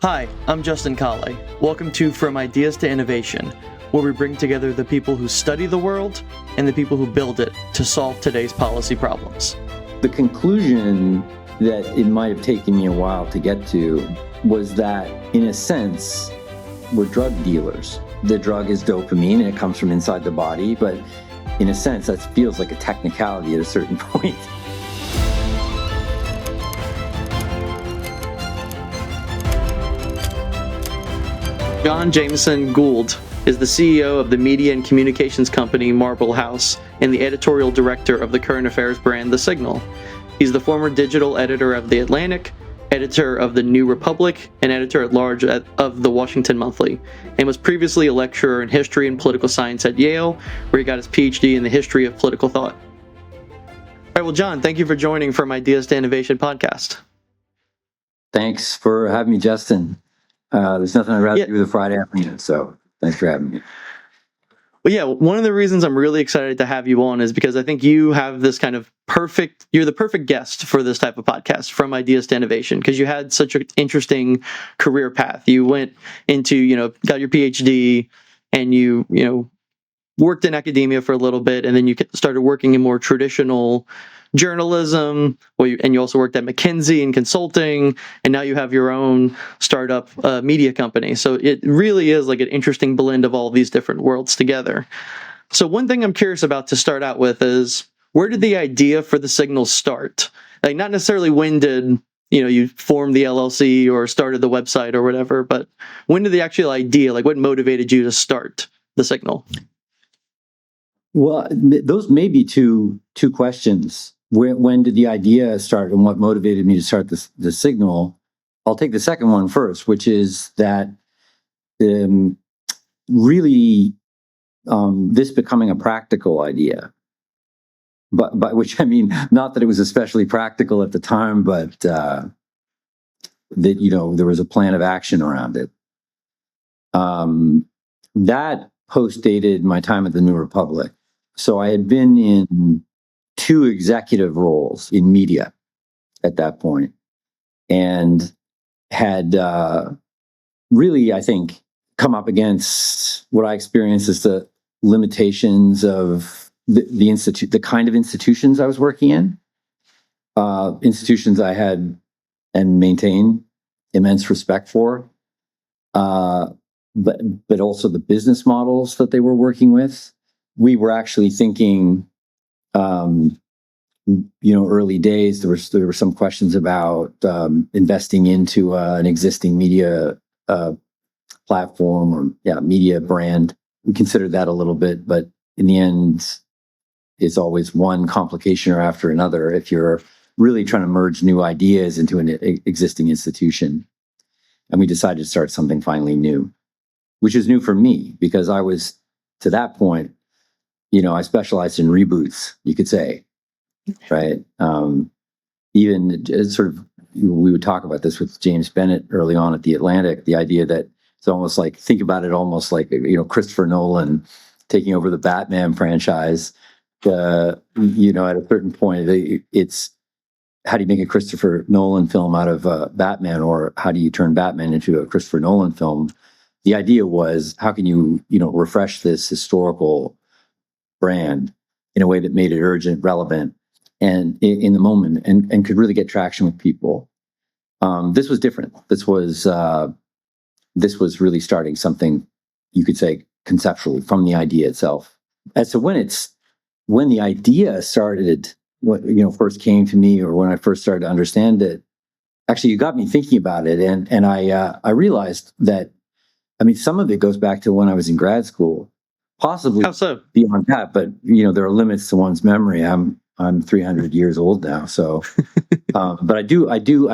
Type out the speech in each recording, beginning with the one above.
Hi, I'm Justin Colley. Welcome to From Ideas to Innovation, where we bring together the people who study the world and the people who build it to solve today's policy problems. The conclusion that it might have taken me a while to get to was that, in a sense, we're drug dealers. The drug is dopamine and it comes from inside the body, but in a sense, that feels like a technicality at a certain point. John Jameson Gould is the CEO of the media and communications company Marble House and the editorial director of the current affairs brand The Signal. He's the former digital editor of The Atlantic, editor of The New Republic, and editor-at-large of The Washington Monthly, and was previously a lecturer in history and political science at Yale, where he got his PhD in the history of political thought. All right, well, John, thank you for joining From Ideas to Innovation podcast. Thanks for having me, Justin. There's nothing I'd rather do with a Friday afternoon, so thanks for having me. Well, yeah, one of the reasons I'm really excited to have you on is because I think you have this kind of you're the perfect guest for this type of podcast, From Ideas to Innovation, because you had such an interesting career path. You went into, got your PhD and you worked in academia for a little bit, and then you started working in more traditional journalism, and you also worked at McKinsey in consulting, and now you have your own startup media company. So it really is like an interesting blend of all these different worlds together. So one thing I'm curious about to start out with is, where did the idea for The Signal start? Like, not necessarily when did you form the LLC or started the website or whatever, but when did the actual idea, like what motivated you to start The Signal? Well, those may be two questions. When did the idea start and what motivated me to start the Signal? I'll take the second one first, which is that really this becoming a practical idea. But by which I mean not that it was especially practical at the time, but that there was a plan of action around it. That postdated my time at the New Republic. So I had been in 2 executive roles in media at that point, and had really, I think, come up against what I experienced as the limitations of the kind of institutions I was working in, institutions I had and maintain immense respect for, but also the business models that they were working with. We were actually thinking, early days, there were some questions about investing into an existing media platform or media brand. We considered that a little bit, but in the end, it's always one complication or after another if you're really trying to merge new ideas into an existing institution. And we decided to start something finally new, which is new for me because I was, to that point, I specialized in reboots, you could say, right? Even sort of, we would talk about this with James Bennett early on at The Atlantic, the idea that it's almost like, think about it almost like, Christopher Nolan taking over the Batman franchise. At a certain point, it's how do you make a Christopher Nolan film out of Batman, or how do you turn Batman into a Christopher Nolan film? The idea was, how can you, refresh this historical brand in a way that made it urgent, relevant, and in the moment, and could really get traction with people. This was different. This was really starting something, you could say, conceptually from the idea itself. As to when the idea started, first came to me, or when I first started to understand it, actually, you got me thinking about it, and I realized that, some of it goes back to when I was in grad school. Possibly How so? Beyond that, but there are limits to one's memory. I'm 300 years old now, so but I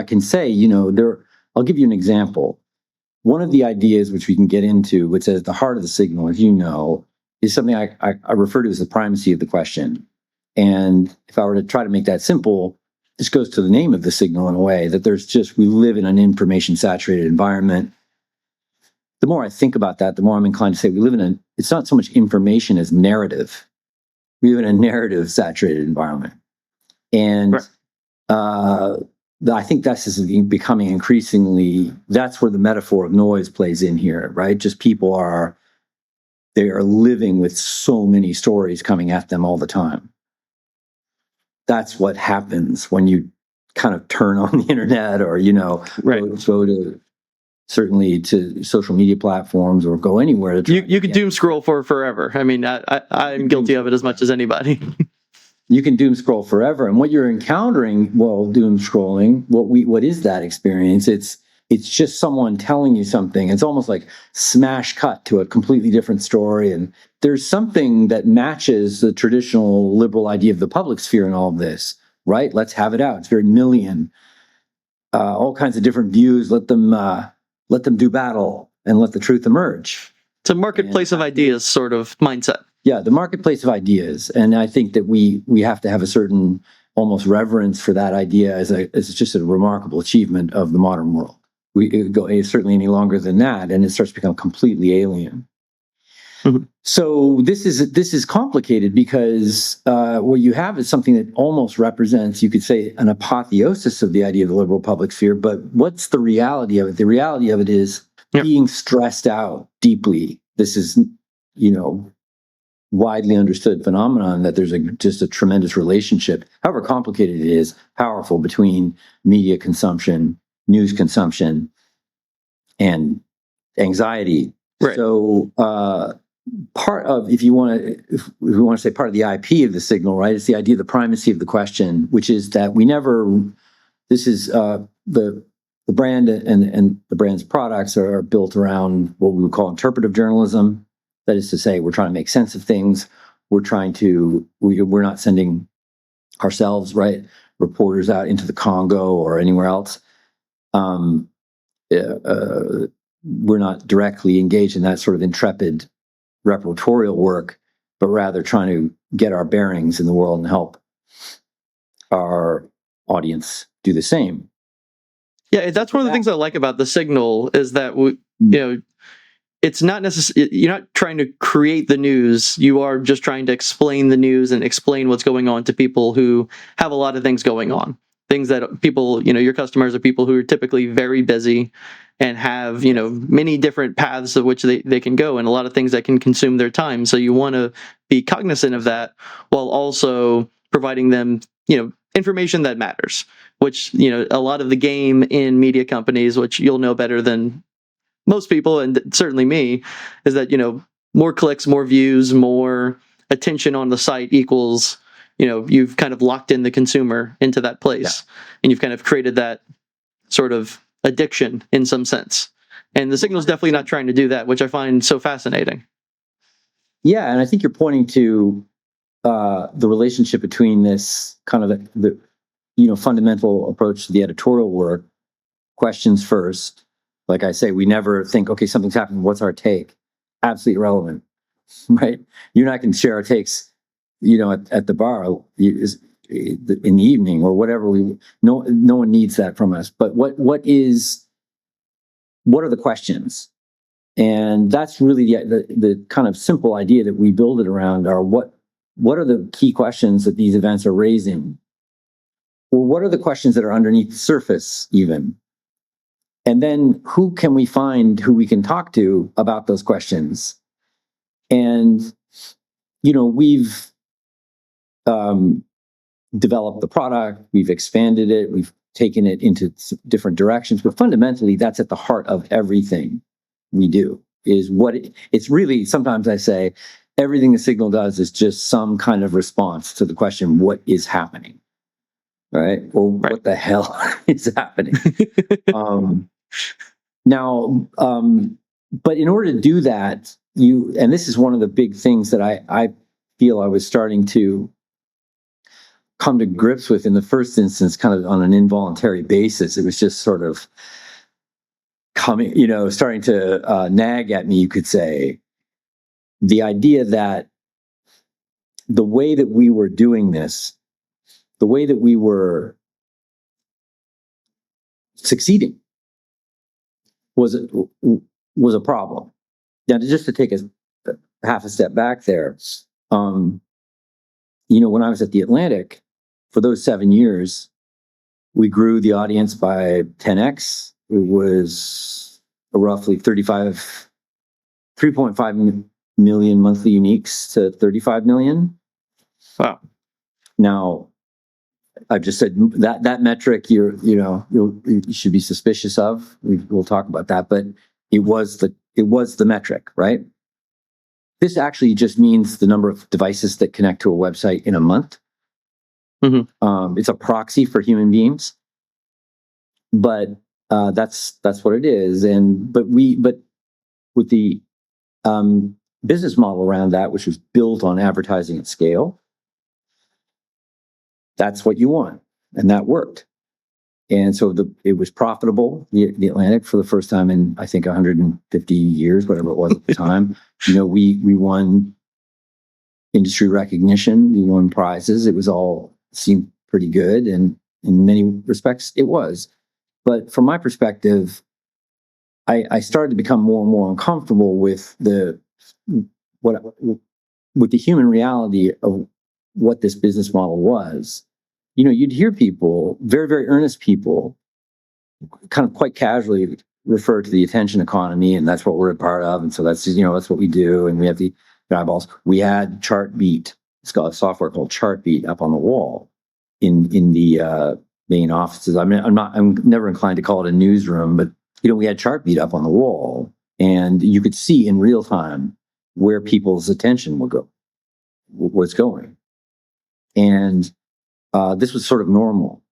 can say, I'll give you an example. One of the ideas which we can get into, which is at the heart of the Signal, as you know, is something I refer to as the primacy of the question. And if I were to try to make that simple, this goes to the name of the Signal in a way that we live in an information saturated environment. The more I think about that, the more I'm inclined to say it's not so much information as narrative. We live in a narrative saturated environment. And I think this is becoming increasingly, that's where the metaphor of noise plays in here, right? Just they are living with so many stories coming at them all the time. That's what happens when you kind of turn on the internet or, Right. go to certainly to social media platforms or go anywhere. You could doom scroll for forever. I mean, I'm guilty of it as much as anybody. You can doom scroll forever. And what you're encountering while doom scrolling, what is that experience? It's just someone telling you something. It's almost like smash cut to a completely different story. And there's something that matches the traditional liberal idea of the public sphere in all of this, right? Let's have it out. It's very Millian. All kinds of different views. Let them do battle and let the truth emerge. It's a marketplace of ideas sort of mindset. Yeah, the marketplace of ideas. And I think that we have to have a certain almost reverence for that idea as just a remarkable achievement of the modern world. It go certainly any longer than that, and it starts to become completely alien. Mm-hmm. So this is complicated because what you have is something that almost represents, you could say, an apotheosis of the idea of the liberal public sphere. But what's the reality of it? The reality of it is being stressed out deeply. This is, widely understood phenomenon that there's just a tremendous relationship, however complicated it is, powerful, between media consumption, news consumption, and anxiety. Right. So part of, if we want to say part of the IP of the signal, right, is the idea of the primacy of the question, which is that this is the brand and the brand's products are built around what we would call interpretive journalism. That is to say, we're trying to make sense of things. We're not sending ourselves, right, reporters out into the Congo or anywhere else. We're not directly engaged in that sort of intrepid reportorial work, but rather trying to get our bearings in the world and help our audience do the same. Yeah, that's one of the things I like about the signal is that it's not necessarily, you're not trying to create the news. You are just trying to explain the news and explain what's going on to people who have a lot of things going on. Things that people, your customers are people who are typically very busy and have, many different paths of which they can go and a lot of things that can consume their time. So you want to be cognizant of that while also providing them, information that matters, which, a lot of the game in media companies, which you'll know better than most people, and certainly me, is that, more clicks, more views, more attention on the site equals, you've kind of locked in the consumer into that place. Yeah. And you've kind of created that sort of addiction in some sense. And the signal's definitely not trying to do that, which I find so fascinating. Yeah, and I think you're pointing to the relationship between this kind of the fundamental approach to the editorial work, questions first. Like I say, we never think, okay, something's happening, what's our take? Absolutely irrelevant, right? You're not going to share our takes, at the bar in the evening or whatever. No one needs that from us. But what are the questions? And that's really the kind of simple idea that we build it around are what are the key questions that these events are raising? Or what are the questions that are underneath the surface even? And then who can we find who we can talk to about those questions? And, we've developed the product, we've expanded it, we've taken it into different directions, but fundamentally that's at the heart of everything we do. It's really, sometimes I say, everything the signal does is just some kind of response to the question, what is happening? Right? Or what the hell is happening? But in order to do that, and this is one of the big things that I feel I was starting to come to grips with in the first instance, kind of on an involuntary basis. It was just sort of coming, starting to nag at me, you could say. The idea that the way that we were doing this, the way that we were succeeding was a problem. Now, just to take a half a step back there, when I was at the Atlantic for those 7 years, we grew the audience by 10x. It was roughly 3.5 million monthly uniques to 35 million. Wow. Now, I've just said that metric you should be suspicious of. We'll talk about that, but it was the metric, right? This actually just means the number of devices that connect to a website in a month. Mm-hmm. It's a proxy for human beings, but that's what it is. But with the business model around that, which was built on advertising at scale, that's what you want, and that worked. And so it was profitable. The Atlantic, for the first time in I think 150 years, whatever it was at the time, we won industry recognition, we won prizes. It was all seemed pretty good, and in many respects, it was. But from my perspective, I started to become more and more uncomfortable with the human reality of what this business model was. You'd hear people, very, very earnest people, kind of quite casually refer to the attention economy, and that's what we're a part of. And so that's what we do. And we have the eyeballs. We had Chartbeat. It's got a software called Chartbeat up on the wall in the main offices. I mean, I'm never inclined to call it a newsroom, but we had Chartbeat up on the wall, and you could see in real time where people's attention was going. And this was sort of normal.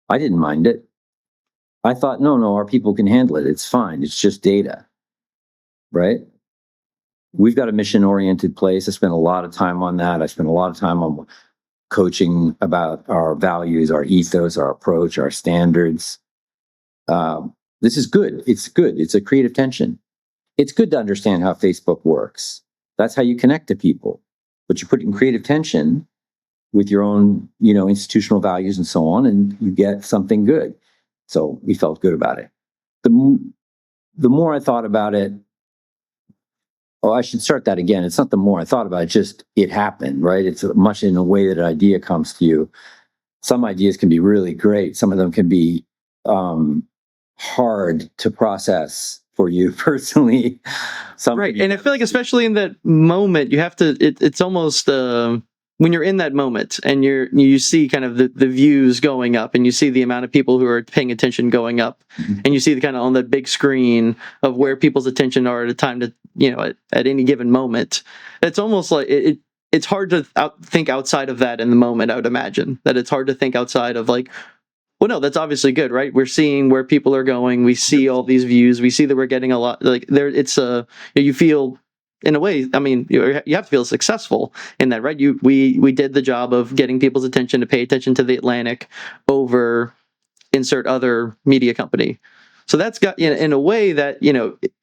I didn't mind it. I thought, no, our people can handle it. It's fine. It's just data, right? We've got a mission-oriented place. I spent a lot of time on that. I spent a lot of time on coaching about our values, our ethos, our approach, our standards. This is good. It's good. It's a creative tension. It's good to understand how Facebook works. That's how you connect to people. But you put in creative tension with your own, institutional values and so on, and you get something good. So we felt good about it. The more I thought about it, I should start that again. It's not the more I thought about it, just it happened, right? It's much in a way that an idea comes to you. Some ideas can be really great. Some of them can be hard to process for you personally. Right. And I feel like especially in that moment, you have to, it's almost, when you're in that moment and you see kind of the views going up, and you see the amount of people who are paying attention going up, mm-hmm. and you see the kind of on that big screen of where people's attention are at a time to, at any given moment, it's almost like it's hard to think outside of that in the moment. I would imagine that it's hard to think outside of like, well, no, that's obviously good, right? We're seeing where people are going. We see all these views. We see that we're getting a lot. Like there, it's you feel, in a way, I mean, you have to feel successful in that, right? We did the job of getting people's attention to pay attention to the Atlantic over insert other media company. So that's got, in a way that,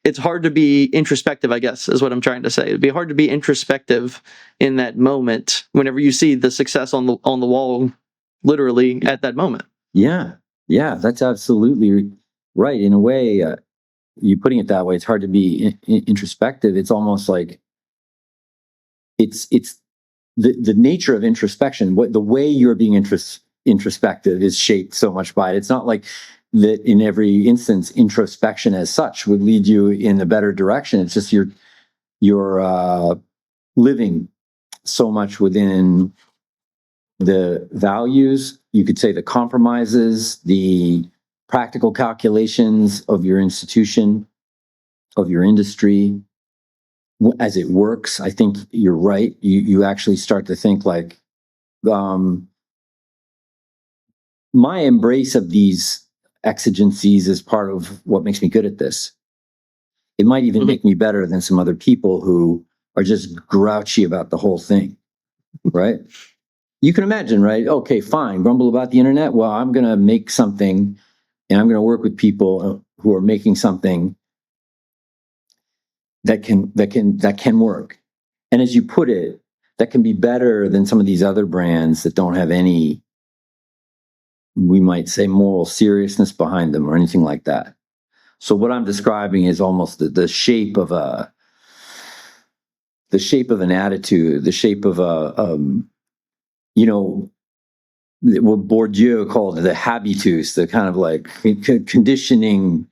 it's hard to be introspective, I guess, is what I'm trying to say. It'd be hard to be introspective in that moment whenever you see the success on the wall, literally at that moment. Yeah, that's absolutely right. In a way, you putting it that way, it's hard to be introspective. It's almost like it's the nature of introspection. The way you're being introspective is shaped so much by it. It's not like that in every instance, introspection as such would lead you in a better direction. It's just you're living so much within the values, you could say the compromises, the practical calculations of your institution, of your industry, as it works. I think you're right. You actually start to think like, my embrace of these exigencies is part of what makes me good at this. It might even make me better than some other people who are just grouchy about the whole thing, right? You can imagine, right? Okay, fine. Grumble about the internet. Well, I'm going to make something, and I'm going to work with people who are making something that can work. And as you put it, that can be better than some of these other brands that don't have any, we might say, moral seriousness behind them or anything like that. So what I'm describing is almost the shape of an attitude, the shape of what Bourdieu called the habitus, the kind of like conditioning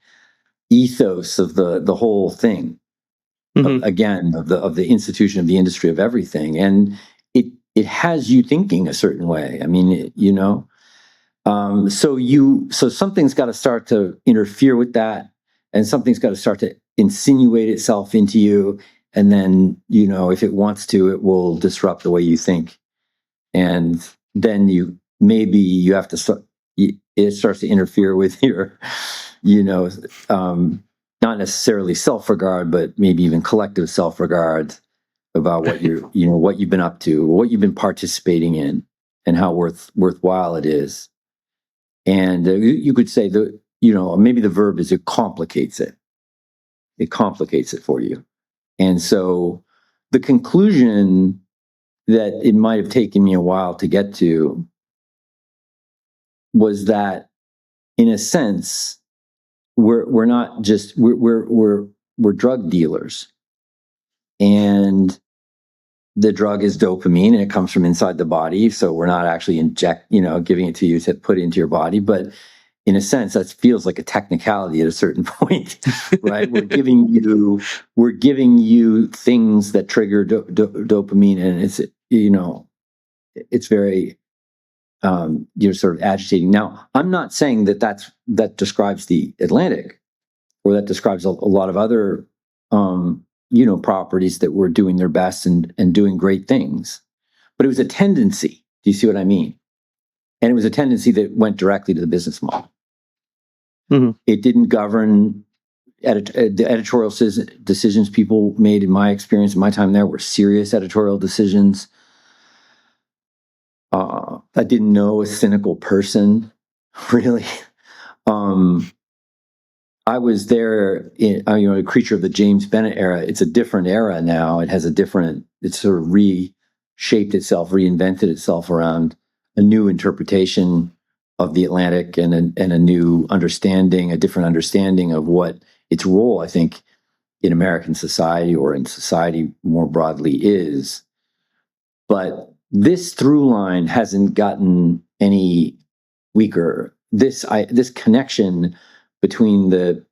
ethos of the whole thing. Again, of the institution, of the industry, of everything, and it has you thinking a certain way. I mean, so something's got to start to interfere with that, and something's got to start to insinuate itself into you, and then if it wants to, it will disrupt the way you think, and then you have to start. It starts to interfere with your, not necessarily self-regard, but maybe even collective self-regard about what what you've been up to, what you've been participating in, and how worthwhile it is. And you could say maybe the verb is it complicates it. It complicates it for you. And so the conclusion that it might have taken me a while to get to was that, in a sense, we're not just we're drug dealers, and the drug is dopamine, and it comes from inside the body. So we're not actually giving it to you to put into your body, but in a sense, that feels like a technicality at a certain point, right? We're giving you things that trigger dopamine, and it's very sort of agitating. Now, I'm not saying that describes the Atlantic, or that describes a lot of other properties that were doing their best and doing great things, but it was a tendency. Do you see what I mean? And it was a tendency that went directly to the business model. It didn't govern the editorial decisions people made. In my experience, in my time there, were serious editorial decisions. I didn't know a cynical person, really. I was there in, a creature of the James Bennett era. It's a different era now. It's sort of reshaped itself, reinvented itself around a new interpretation of the Atlantic and a new understanding, a different understanding of what its role, I think, in American society, or in society more broadly, is. But this through line hasn't gotten any weaker. This connection between the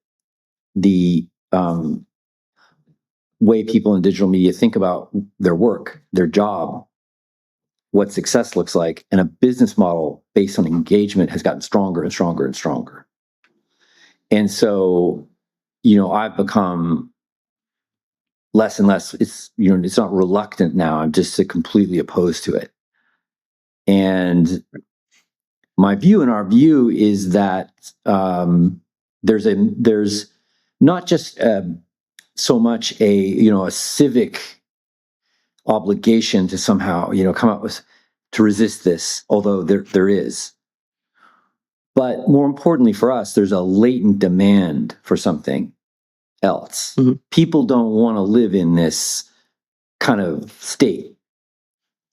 way people in digital media think about their work, their job, what success looks like, and a business model based on engagement has gotten stronger and stronger and stronger. And so, I've become less and less, it's not reluctant now. I'm just completely opposed to it. And my view and our view is that there's not just so much a civic obligation to somehow come up with to resist this, although there is. But more importantly for us, there's a latent demand for something else. People don't want to live in this kind of state.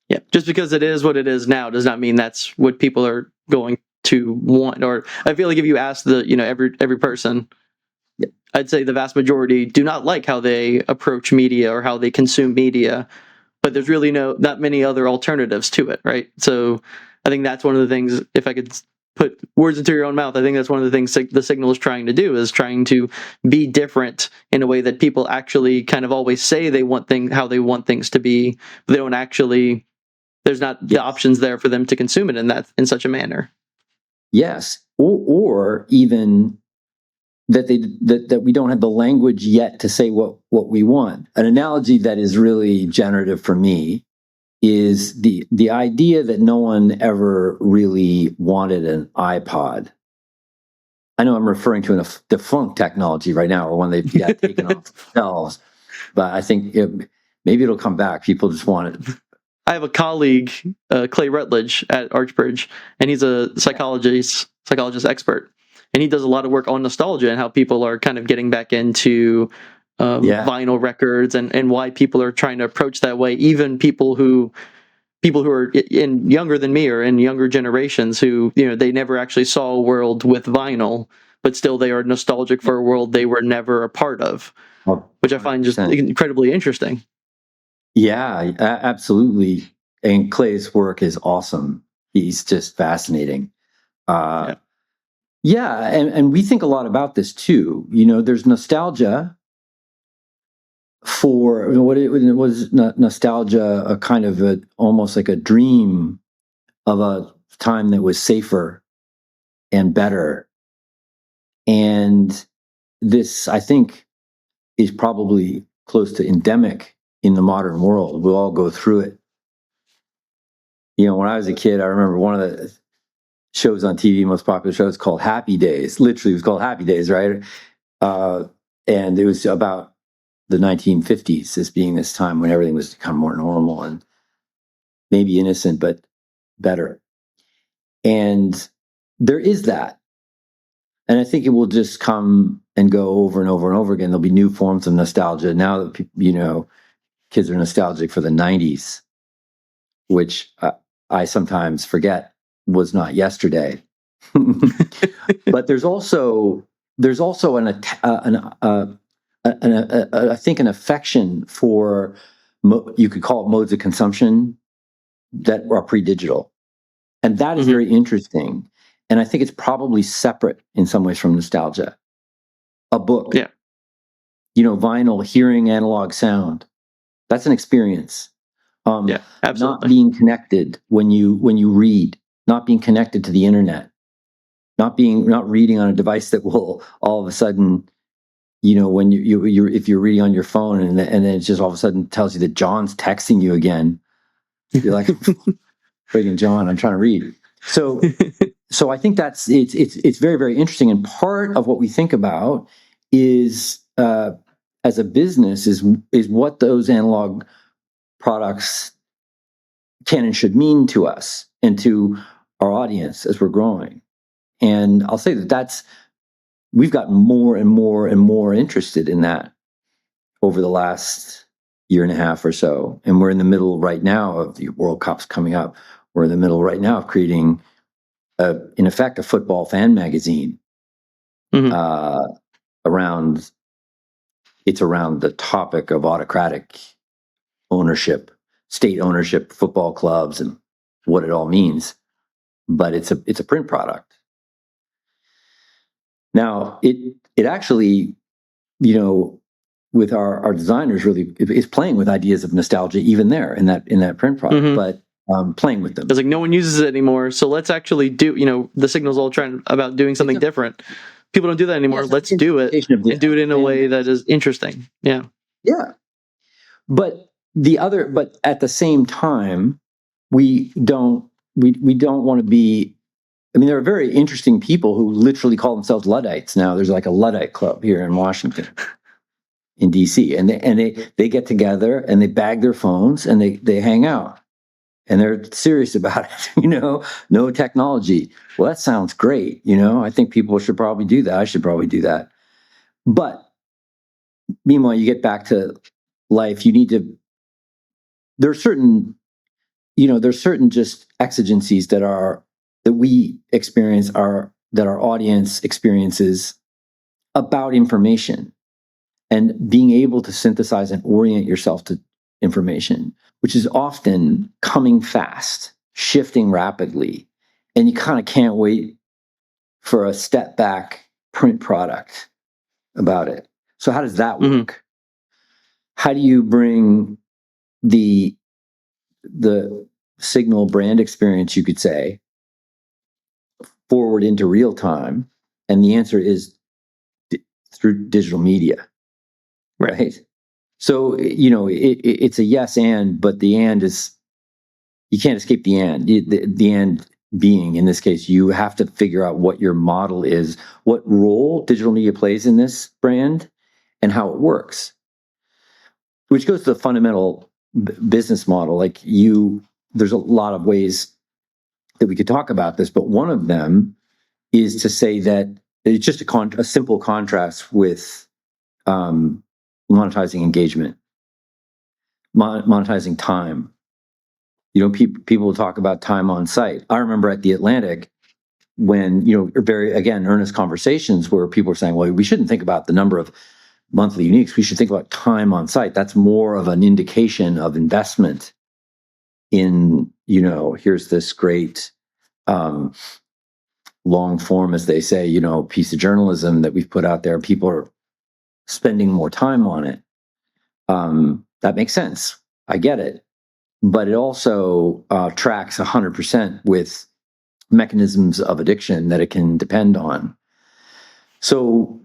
Yeah, just because it is what it is now does not mean that's what people are going to want. Or I feel like if you ask every person, I'd say the vast majority do not like how they approach media or how they consume media, but there's really not many other alternatives to it, right? So I think that's one of the things, if I could put words into your own mouth, I think that's one of the things the Signal is trying to do, is trying to be different in a way that people actually kind of always say they want how they want things to be, but they don't actually, there's not the options there for them to consume it in such a manner. Yes, or even that we don't have the language yet to say what we want. An analogy that is really generative for me is the idea that no one ever really wanted an iPod. I know I'm referring to a defunct technology right now, or one they've taken off the shelves, but I think maybe it'll come back. People just want it. I have a colleague, Clay Rutledge at Archbridge, and he's a psychologist expert. And he does a lot of work on nostalgia and how people are kind of getting back into vinyl records and why people are trying to approach that way. Even people who are younger than me or in younger generations who, they never actually saw a world with vinyl, but still they are nostalgic for a world they were never a part of, which I find just incredibly interesting. Yeah, absolutely. And Clay's work is awesome. He's just fascinating. Yeah, and we think a lot about this too. There's nostalgia for what it was. Nostalgia, a kind of almost like a dream of a time that was safer and better. And this, I think, is probably close to endemic in the modern world. We'll all go through it. When I was a kid, I remember one of the shows on TV, most popular shows, called Happy Days. Literally, it was called Happy Days, right? And it was about the 1950s as being this time when everything was kind of more normal and maybe innocent, but better. And there is that. And I think it will just come and go over and over and over again. There'll be new forms of nostalgia. Now that, kids are nostalgic for the 90s, which I sometimes forget was not yesterday. But there's also I think an affection for, you could call it modes of consumption that are pre-digital. And that is very interesting. And I think it's probably separate in some ways from nostalgia. A book, vinyl, hearing analog sound, that's an experience. Absolutely. Not being connected when you read, not being connected to the internet, not reading on a device that will all of a sudden, when if you're reading on your phone and then it just all of a sudden tells you that John's texting you again, you're like, freaking John, I'm trying to read. So I think it's very, very interesting. And part of what we think about is as a business is what those analog products can and should mean to us and to our audience as we're growing. And I'll say that we've gotten more and more and more interested in that over the last year and a half or so. And we're in the middle right now of the World Cup's coming up. We're in the middle right now of creating, in effect, a football fan magazine around the topic of autocratic ownership, state ownership, football clubs, and what it all means. But it's a print product. Now, it actually, with our designers, really is playing with ideas of nostalgia even there in that print product, but playing with them. It's like no one uses it anymore, so let's actually do. The Signal's all trying about doing something different. People don't do that anymore. Let's do it and do it in a way that is interesting. Yeah. But at the same time, we don't want to be. I mean, there are very interesting people who literally call themselves Luddites now. There's like a Luddite club here in Washington, in DC, and they get together and they bag their phones and they hang out, and they're serious about it. No technology. Well, that sounds great. I think people should probably do that. I should probably do that. But meanwhile, you get back to life. You need to. There's certain just exigencies that we experience that our audience experiences about information and being able to synthesize and orient yourself to information, which is often coming fast, shifting rapidly, and you kind of can't wait for a step back print product about it. So how does that work? How do you bring the Signal brand experience, you could say, forward into real time? And the answer is through digital media, right? So, it's a yes and, but the and is, you can't escape the and. The and being, in this case, you have to figure out what your model is, what role digital media plays in this brand, and how it works. Which goes to the fundamental business model. There's a lot of ways that we could talk about this, but one of them is to say that it's just a simple contrast with monetizing engagement, monetizing time. People will talk about time on site. I remember at the Atlantic when, very, again, earnest conversations where people were saying, well, we shouldn't think about the number of monthly uniques. We should think about time on site. That's more of an indication of investment in, here's this great long form, as they say, piece of journalism that we've put out there, people are spending more time on it. That makes sense. I get it. But it also tracks 100% with mechanisms of addiction that it can depend on. So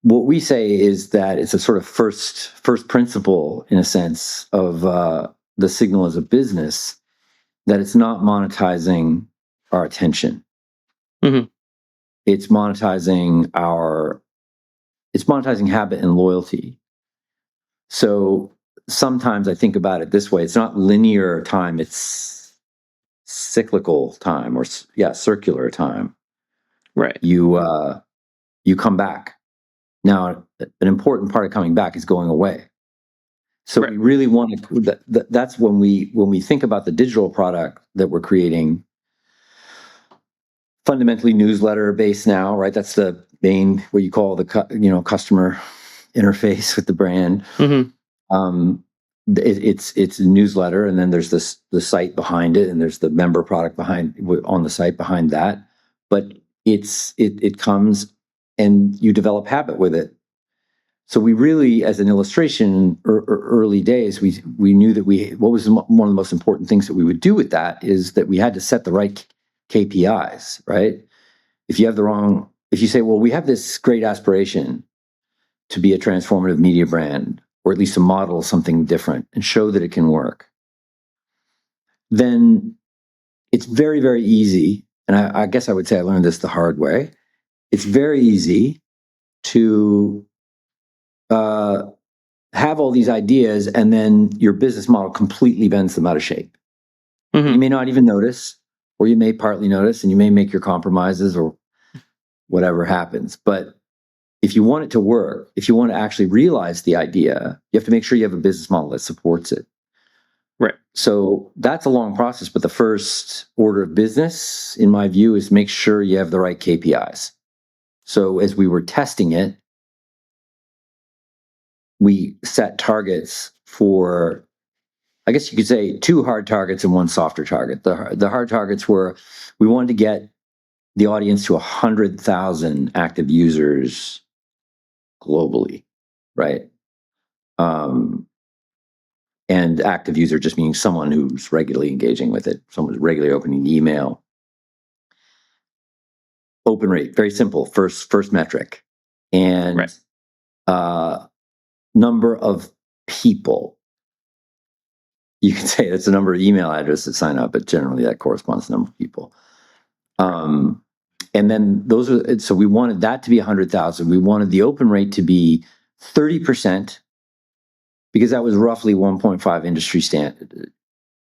what we say is that it's a sort of first principle, in a sense, of the signal as a business, that it's not monetizing our attention. Mm-hmm. It's monetizing habit and loyalty. So sometimes I think about it this way: it's not linear time; it's cyclical time, or circular time. Right. You come back. Now, an important part of coming back is going away. So right. We really want to. That's when we think about the digital product that we're creating. Fundamentally newsletter based now, right? That's the main, what you call the customer interface with the brand. Mm-hmm. It's a newsletter, and then there's the site behind it, and there's the member product on the site behind that. But it comes, and you develop habit with it. So we really, as an illustration, early days, we knew that what was one of the most important things that we would do with that is that we had to set the right KPIs, right? If you say, well, we have this great aspiration to be a transformative media brand, or at least to model something different and show that it can work, then it's very, very easy. And I guess I would say I learned this the hard way. It's very easy to have all these ideas, and then your business model completely bends them out of shape. Mm-hmm. You may not even notice, or you may partly notice, and you may make your compromises or whatever happens. But if you want it to work, if you want to actually realize the idea, you have to make sure you have a business model that supports it. Right. So that's a long process, but the first order of business, in my view, is make sure you have the right KPIs. So as we were testing it, we set targets for, I guess you could say, 2 hard targets and 1 softer target. The hard targets were, we wanted to get the audience to 100,000 active users globally, right? And active user just meaning someone who's regularly engaging with it, someone who's regularly opening the email. Open rate, very simple, first metric. And right. Number of people. You can say that's the number of email addresses that sign up, but generally that corresponds to the number of people. And then so we wanted that to be 100,000. We wanted the open rate to be 30%, because that was roughly 1.5 industry standard,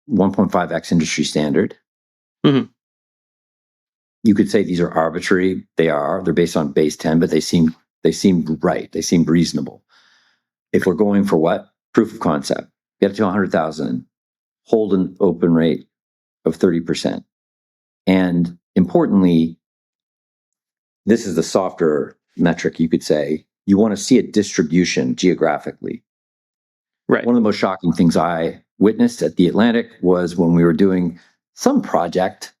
1.5x industry standard. Mm-hmm. You could say these are arbitrary. They're based on base 10, but they seemed right. They seemed reasonable. If we're going for what? Proof of concept. Get to 100,000, hold an open rate of 30%. And importantly, this is the softer metric, you could say. You want to see a distribution geographically. Right. One of the most shocking things I witnessed at the Atlantic was when we were doing some project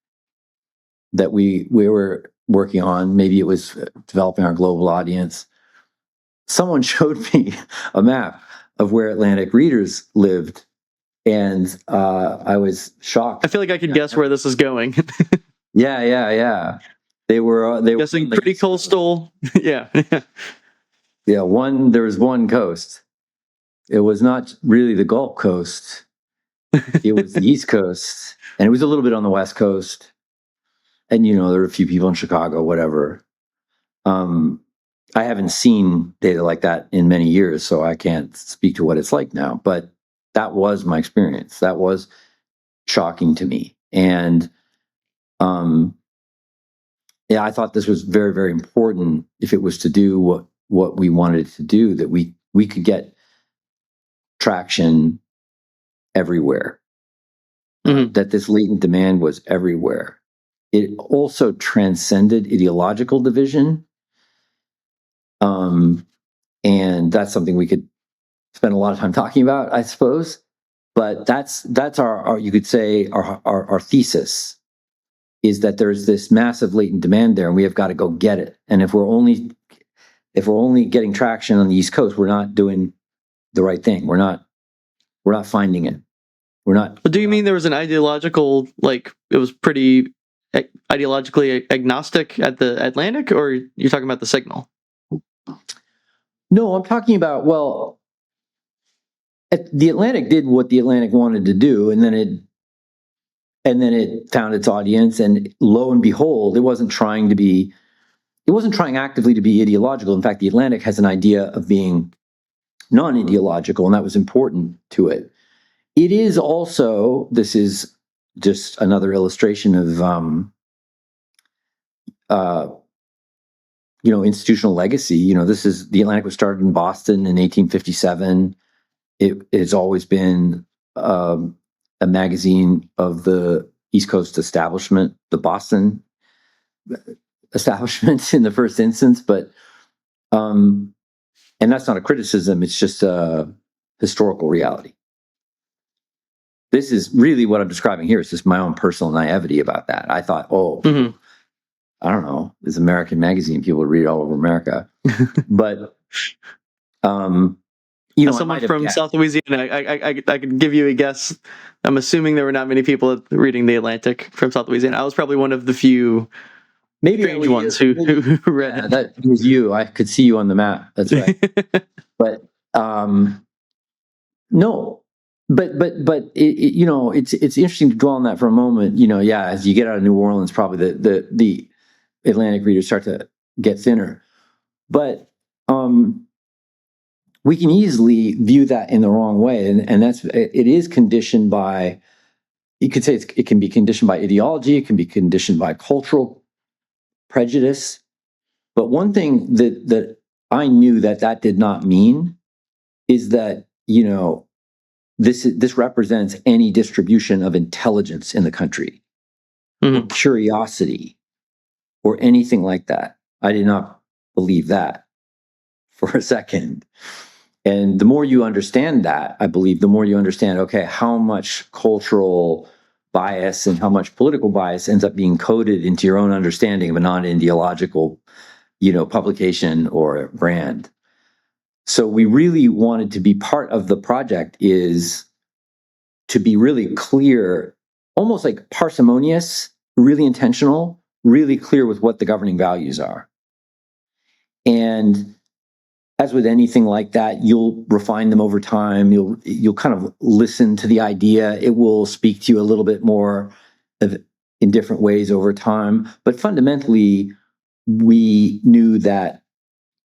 that we were working on. Maybe it was developing our global audience. Someone showed me a map of where Atlantic readers lived, and I was shocked. I feel like I could guess where this is going. Yeah. They were guessing pretty coastal. Yeah. There was one coast. It was not really the Gulf Coast. It was the East Coast, and it was a little bit on the West Coast. And there were a few people in Chicago, whatever. I haven't seen data like that in many years, so I can't speak to what it's like now. But that was my experience. That was shocking to me. And I thought this was very, very important if it was to do what we wanted to do, that we could get traction everywhere. Mm-hmm. That this latent demand was everywhere. It also transcended ideological division. And that's something we could spend a lot of time talking about, I suppose. But that's our you could say our thesis is that there's this massive latent demand there, and we have got to go get it. And if we're only getting traction on the East Coast, we're not doing the right thing. We're not finding it. We're not. But do you mean there was an ideological, like it was pretty ideologically agnostic at the Atlantic, or you're talking about the Signal? No, I'm talking about, well, the Atlantic did what the Atlantic wanted to do, and then it found its audience, and lo and behold, it wasn't trying actively to be ideological. In fact, the Atlantic has an idea of being non-ideological, and that was important to it. It is also, this is just another illustration of institutional legacy. This is, the Atlantic was started in Boston in 1857. It has always been a magazine of the East Coast establishment, the Boston establishment in the first instance, but and that's not a criticism, it's just a historical reality. This is really what I'm describing here. It's just my own personal naivety about that. I thought, I don't know, this American magazine, people would read it all over America. But as someone from South Louisiana, I could give you a guess. I'm assuming there were not many people reading the Atlantic from South Louisiana. I was probably one of the few strange ones who read it. That was you. I could see you on the map. That's right. But no. But it's interesting to dwell on that for a moment. As you get out of New Orleans, probably the Atlantic readers start to get thinner. But we can easily view that in the wrong way, and it is conditioned by. You could say it can be conditioned by ideology. It can be conditioned by cultural prejudice. But one thing that I knew that did not mean is that this represents any distribution of intelligence in the country, or curiosity, or anything like that. I did not believe that for a second. And the more you understand that, I believe, the more you understand, okay, how much cultural bias and how much political bias ends up being coded into your own understanding of a non-ideological, publication or brand. So we really wanted to be part of the project, is to be really clear, almost like parsimonious, really intentional, really clear with what the governing values are. And as with anything like that, you'll refine them over time. You'll kind of listen to the idea. It will speak to you a little bit more in different ways over time. But fundamentally, we knew that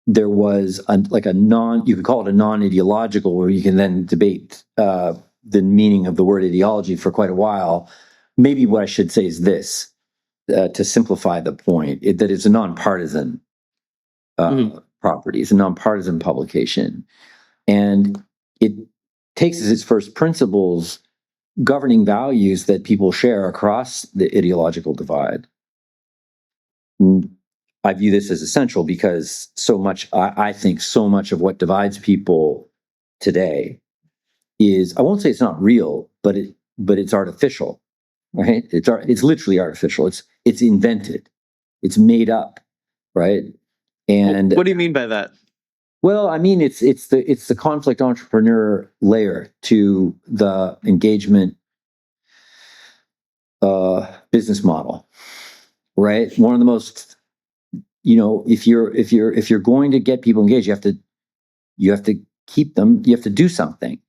there was you could call it a non-ideological, where you can then debate the meaning of the word ideology for quite a while. Maybe what I should say is this, to simplify the point, that it's a nonpartisan property. It's a nonpartisan publication. And it takes as its first principles governing values that people share across the ideological divide. I view this as essential because I think so much of what divides people today is, I won't say it's not real, but it's artificial, right? It's literally artificial. It's invented. It's made up, right? And what do you mean by that? Well, I mean it's the conflict entrepreneur layer to the engagement business model, right? One of the most, if you're going to get people engaged, you have to keep them. You have to do something.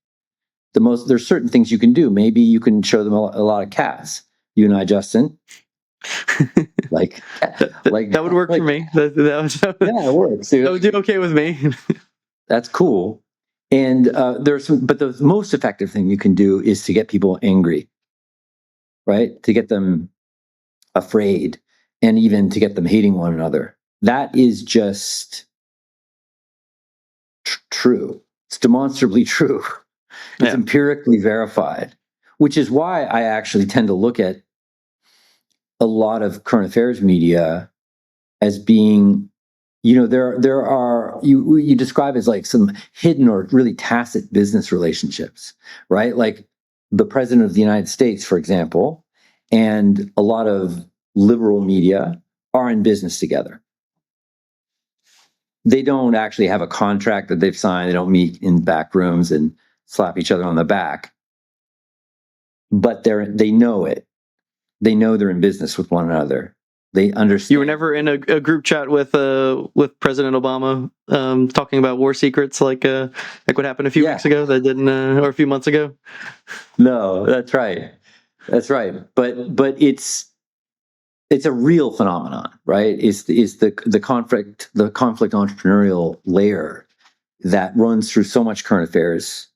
There's certain things you can do. Maybe you can show them a lot of cats. You and I, Justin. That would work for me. Yeah, it works. That would do okay with me. That's cool. And but the most effective thing you can do is to get people angry, right? To get them afraid, and even to get them hating one another. That is just true. It's demonstrably true. It's empirically verified, which is why I actually tend to look at a lot of current affairs media as being, there are, you describe as like some hidden or really tacit business relationships, right? Like the president of the United States, for example, and a lot of liberal media are in business together. They don't actually have a contract that they've signed. They don't meet in back rooms and slap each other on the back. But they know it. They know they're in business with one another. They understand. You were never in a group chat with President Obama talking about war secrets like what happened a few weeks ago that didn't or a few months ago. No, that's right. That's right. But it's a real phenomenon, right? It's the conflict entrepreneurial layer that runs through so much current affairs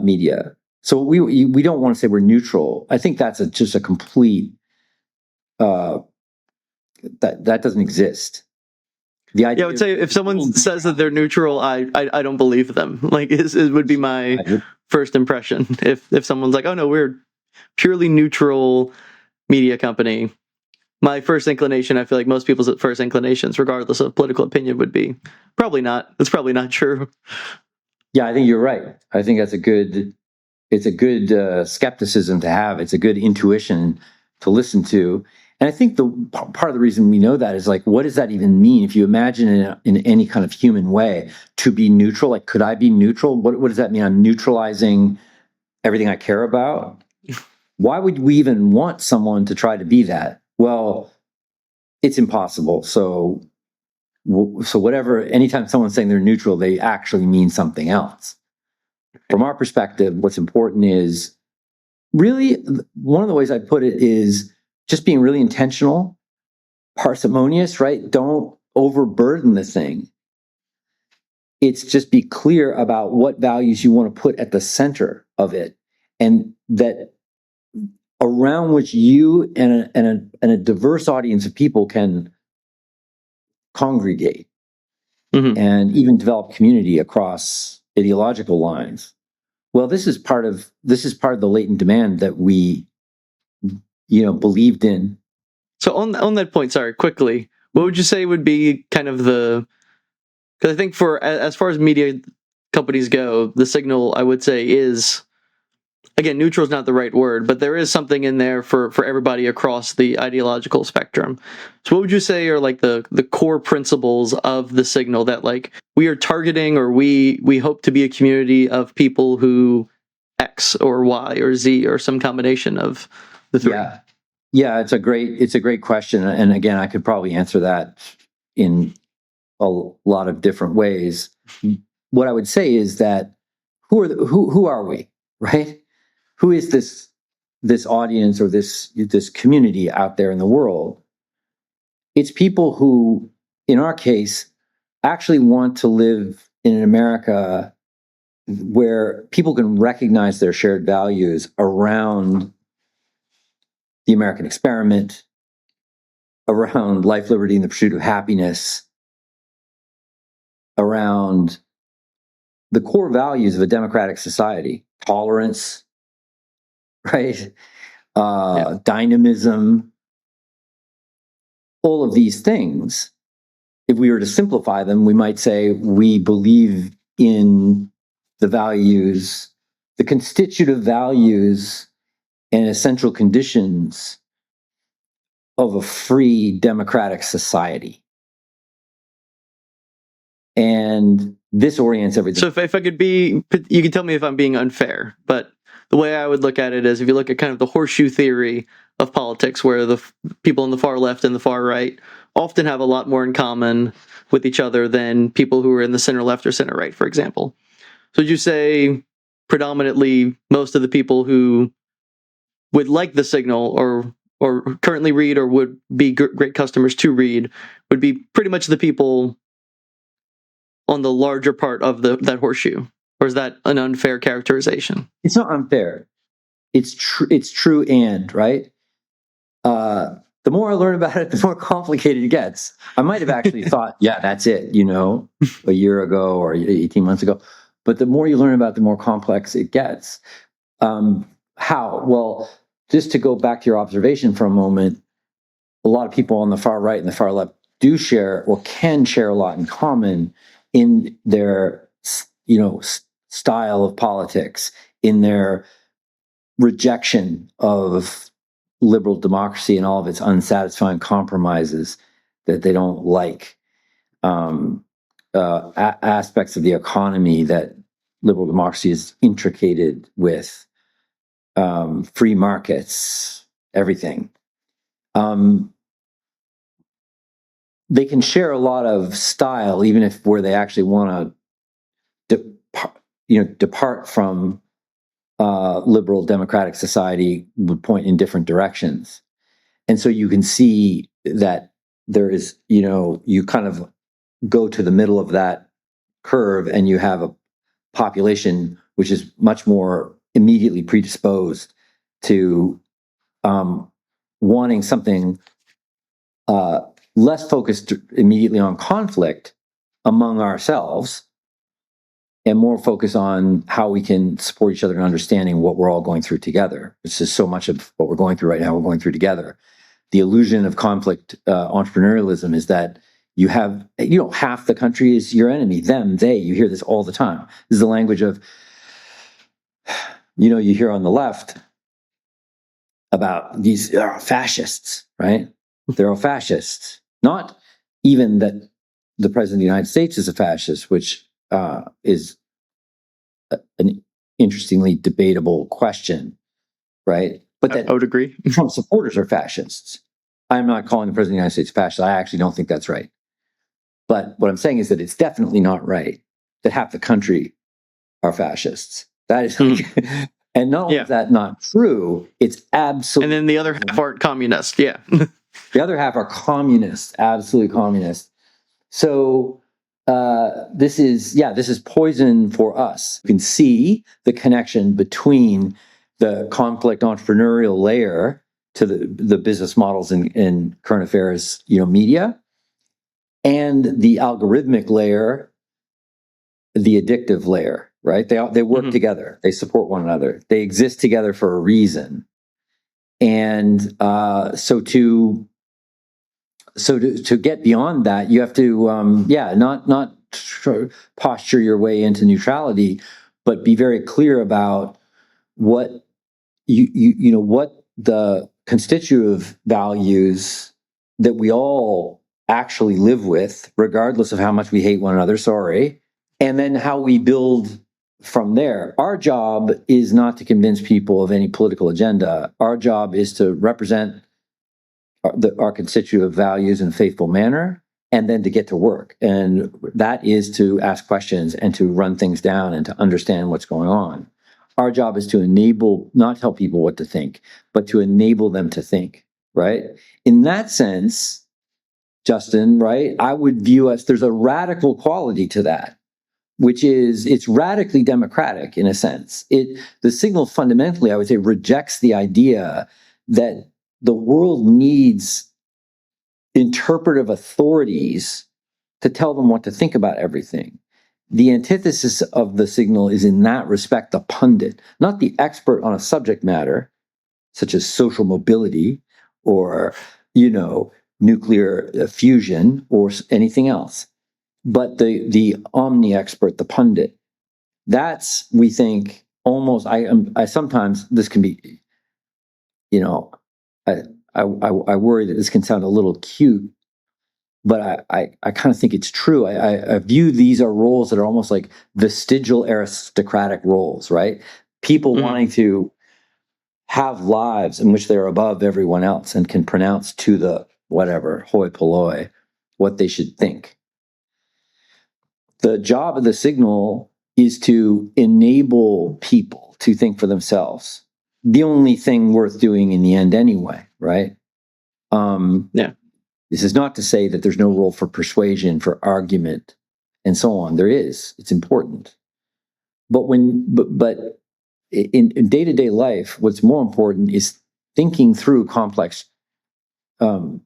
media. So we don't want to say we're neutral. I think that's just a complete that doesn't exist. The idea, I would say if someone says that they're neutral, I don't believe them. Like it would be my first impression. If someone's like, oh no, we're purely neutral media company, my first inclination, I feel like most people's first inclinations, regardless of political opinion, would be probably not. It's probably not true. Yeah, I think you're right. I think it's a good skepticism to have. It's a good intuition to listen to. And I think the part of the reason we know that is like, what does that even mean? If you imagine it in any kind of human way, to be neutral, like, could I be neutral? What does that mean? I'm neutralizing everything I care about. Why would we even want someone to try to be that? Well, it's impossible. So whatever, anytime someone's saying they're neutral, they actually mean something else. From our perspective, what's important is really, one of the ways I put it is just being really intentional, parsimonious, right? Don't overburden the thing. It's just be clear about what values you want to put at the center of it, and that around which you and a diverse audience of people can congregate and even develop community across ideological lines. Well, this is part of the latent demand that we, believed in. So on that point, sorry, quickly, what would you say would be kind of because I think as far as media companies go, the signal, I would say, is, again, neutral is not the right word, but there is something in there for everybody across the ideological spectrum. So what would you say are like the core principles of the signal that, like, we are targeting, or we hope to be a community of people who X or Y or Z or some combination of the three? Yeah, it's a great question. And again, I could probably answer that in a lot of different ways. What I would say is that who are we, right? Who is this audience or this community out there in the world? It's people who, in our case, actually want to live in an America where people can recognize their shared values around the American experiment, around life, liberty, and the pursuit of happiness, around the core values of a democratic society: tolerance, right? Dynamism, all of these things. If we were to simplify them, we might say we believe in the values, the constitutive values and essential conditions of a free democratic society. And this orients everything. So if I could be, you can tell me if I'm being unfair, but the way I would look at it is, if you look at kind of the horseshoe theory of politics, where the people on the far left and the far right often have a lot more in common with each other than people who are in the center left or center right, for example. So would you say predominantly most of the people who would like the signal or currently read or would be great customers to read would be pretty much the people on the larger part of that horseshoe? Or is that an unfair characterization? It's not unfair. It's true, and right. The more I learn about it, the more complicated it gets. I might have actually thought, yeah, that's it, a year ago or 18 months ago. But the more you learn about it, the more complex it gets. How? Well, just to go back to your observation for a moment, a lot of people on the far right and the far left do share or can share a lot in common in their, style of politics, in their rejection of liberal democracy and all of its unsatisfying compromises that they don't like, aspects of the economy that liberal democracy is intricated with, free markets, everything. They can share a lot of style, even if where they actually want to depart from liberal democratic society would point in different directions. And so you can see that there is, you kind of go to the middle of that curve and you have a population which is much more immediately predisposed to wanting something less focused immediately on conflict among ourselves and more focused on how we can support each other in understanding what we're all going through together. This is so much of what we're going through right now, we're going through together. The illusion of conflict entrepreneurialism is that you have, half the country is your enemy, them, they. You hear this all the time. This is the language of, you hear on the left about these fascists, right? They're all fascists. Not even that the president of the United States is a fascist, which is an interestingly debatable question, right? But that I would agree. Trump supporters are fascists. I'm not calling the president of the United States fascist. I actually don't think that's right. But what I'm saying is that it's definitely not right that half the country are fascists. That is, and not only is that not true, it's absolutely. And then the other half aren't communist. Yeah. The other half are communist, absolutely communist. So this is poison for us. You can see the connection between the conflict entrepreneurial layer to the business models in current affairs, media, and the algorithmic layer, the addictive layer, right? They work together. They support one another. They exist together for a reason. And so to get beyond that, you have to not posture your way into neutrality, but be very clear about what what the constitutive values that we all actually live with, regardless of how much we hate one another. Sorry. And then how we build from there. Our job is not to convince people of any political agenda. Our job is to represent our constitutive values in a faithful manner, and then to get to work. And that is to ask questions and to run things down and to understand what's going on. Our job is to enable, not tell people what to think, but to enable them to think, right? In that sense, Justin, right, I would view us, there's a radical quality to that, which is it's radically democratic in a sense. The signal fundamentally, I would say, rejects the idea that the world needs interpretive authorities to tell them what to think about everything. The antithesis of the signal is in that respect the pundit, not the expert on a subject matter, such as social mobility or, nuclear fusion or anything else, but the omni-expert, the pundit. That's, we think, almost, I sometimes, this can be, I worry that this can sound a little cute, but I kind of think it's true. I view these are roles that are almost like vestigial aristocratic roles, right? People wanting to have lives in which they're above everyone else and can pronounce to the whatever, hoi polloi, what they should think. The job of the signal is to enable people to think for themselves. The only thing worth doing in the end anyway, right? This is not to say that there's no role for persuasion, for argument, and so on. There is. It's important. But in day-to-day life, what's more important is thinking through a complex world,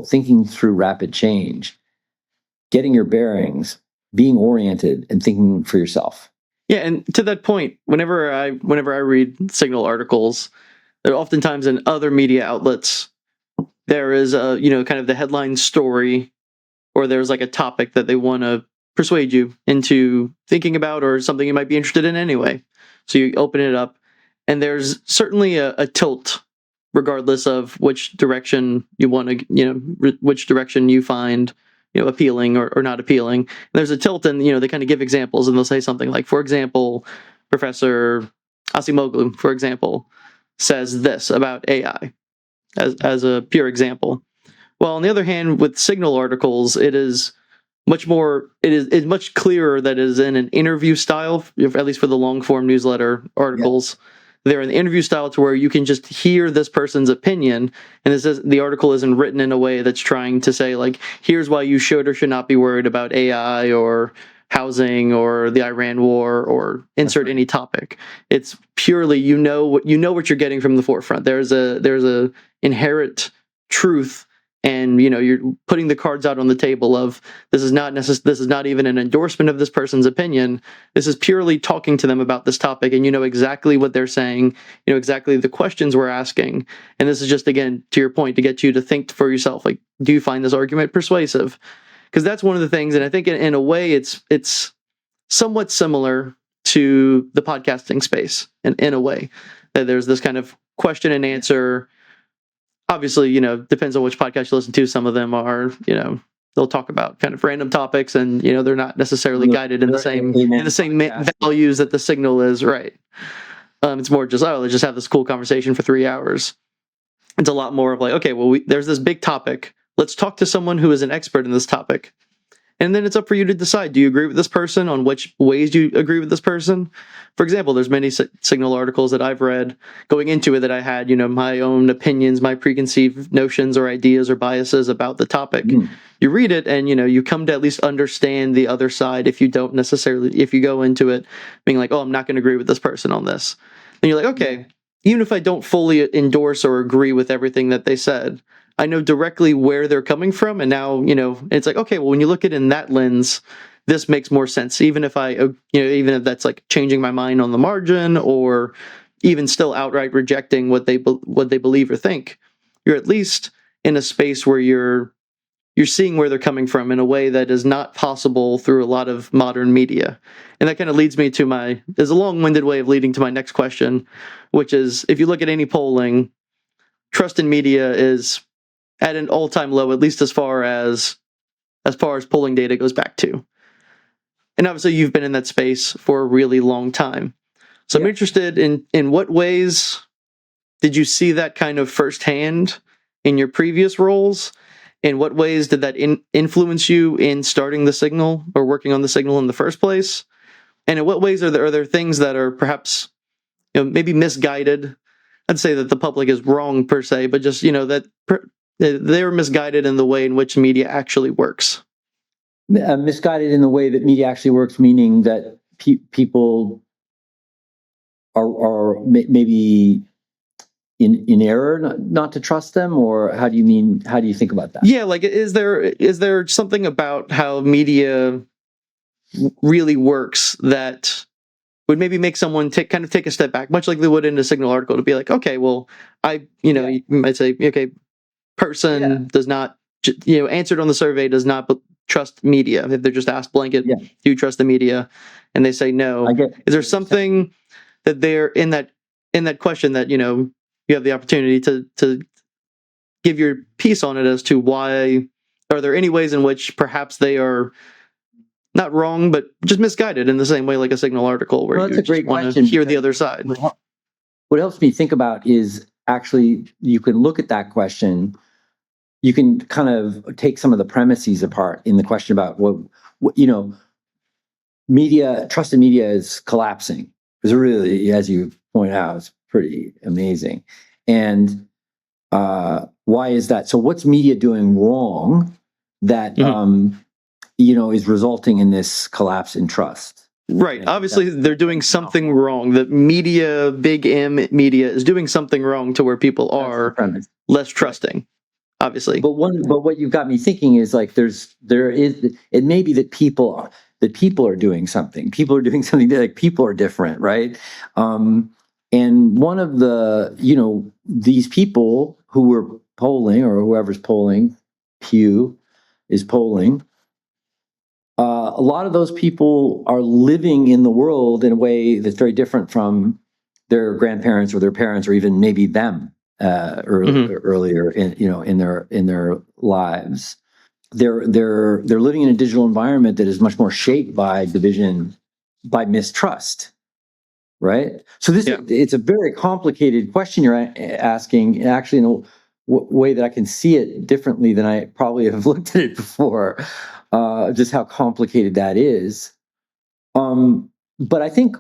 thinking through rapid change, getting your bearings, being oriented, and thinking for yourself. Yeah, and to that point, whenever I read Signal articles, there oftentimes in other media outlets, there is a kind of the headline story, or there's like a topic that they want to persuade you into thinking about, or something you might be interested in anyway. So you open it up, and there's certainly a tilt regardless of which direction you want to, which direction you find, appealing or not appealing. There's a tilt, and they kind of give examples, and they'll say something like, for example, Professor Asimoglu, for example, says this about AI as a pure example. Well, on the other hand, with Signal articles, it is much clearer that it is in an interview style, at least for the long form newsletter articles. Yeah. They're in the interview style to where you can just hear this person's opinion, and the article isn't written in a way that's trying to say, like, here's why you should or should not be worried about AI or housing or the Iran war or insert any topic. It's purely what you're getting from the forefront. There's a inherent truth, and you're putting the cards out on the table of this is not even an endorsement of this person's opinion. This is purely talking to them about this topic, and exactly what they're saying, exactly the questions we're asking. And this is just, again, to your point, to get you to think for yourself, like, do you find this argument persuasive? Because that's one of the things, and I think in a way it's somewhat similar to the podcasting space in a way, that there's this kind of question and answer. Obviously, depends on which podcast you listen to. Some of them are, they'll talk about kind of random topics, and they're not necessarily guided in the same values that the Signal is, right? It's more just, let's just have this cool conversation for 3 hours. It's a lot more of like, okay, well, there's this big topic. Let's talk to someone who is an expert in this topic. And then it's up for you to decide, do you agree with this person? On which ways do you agree with this person? For example, there's many Signal articles that I've read going into it that I had, my own opinions, my preconceived notions or ideas or biases about the topic. You read it and, you come to at least understand the other side if you go into it being like, oh, I'm not going to agree with this person on this. And you're like, okay, even if I don't fully endorse or agree with everything that they said, I know directly where they're coming from, and now, it's like, okay, well, when you look at it in that lens, this makes more sense, even if even if that's like changing my mind on the margin, or even still outright rejecting what they believe or think. You're at least in a space where you're seeing where they're coming from in a way that is not possible through a lot of modern media. And that kind of leads me to there's a long-winded way of leading to my next question, which is, if you look at any polling, trust in media is at an all-time low, at least as far as polling data goes back to. And obviously you've been in that space for a really long time. So I'm interested in what ways did you see that kind of firsthand in your previous roles? In what ways did that influence you in starting the Signal or working on the Signal in the first place? And in what ways are there things that are perhaps maybe misguided? I'd say that the public is wrong per se, but just that they're misguided in the way in which media actually works. Misguided in the way that media actually works, meaning that people are maybe in error not to trust them, or how do you think about that? Yeah, like is there something about how media really works that would maybe make someone take a step back, much like they would in a Signal article, to be like, okay, well, you might say, okay, person does not, answered on the survey, does not trust media. If they're just asked blanket, do you trust the media? And they say no. Is there something that they're in that question that, you have the opportunity to give your piece on it as to why? Are there any ways in which perhaps they are not wrong, but just misguided in the same way like a Signal article, where you just want to hear the other side? What helps me think about is actually, you can look at that question. You can kind of take some of the premises apart in the question about what media, trust in media is collapsing. Because really, as you point out, it's pretty amazing. And why is that? So what's media doing wrong that, is resulting in this collapse in trust? Right. Obviously, they're doing something wrong. The media, big M media, is doing something wrong to where people are less trusting. Obviously, but what you've got me thinking is like it may be that people are doing something. People are doing something like people are different, right? And one of the these people who were polling, or whoever's polling, Pew is polling. A lot of those people are living in the world in a way that's very different from their grandparents or their parents or even maybe them earlier in their lives. They're living in a digital environment that is much more shaped by division, by mistrust, right? So it's a very complicated question you're asking, actually, in a way that I can see it differently than I probably have looked at it before. Just how complicated that is. But I think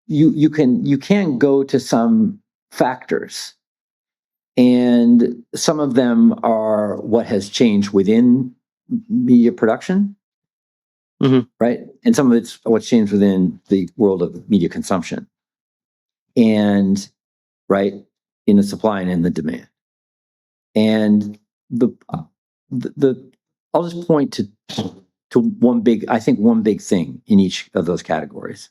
you can go to some factors, and some of them are what has changed within media production, right? And some of it's what's changed within the world of media consumption, and right in the supply and in the demand. And the I'll just point to one big thing in each of those categories,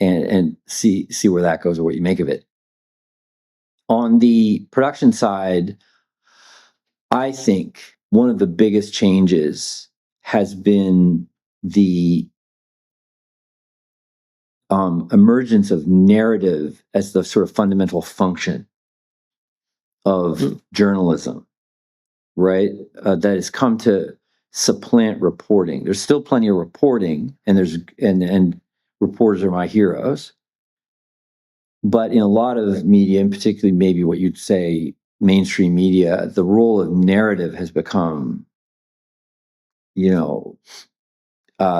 and see where that goes or what you make of it. On the production side, I think one of the biggest changes has been the emergence of narrative as the sort of fundamental function of journalism, right? That has come to supplant reporting. There's still plenty of reporting, and reporters are my heroes. But in a lot of media, and particularly maybe what you'd say mainstream media, the role of narrative has become,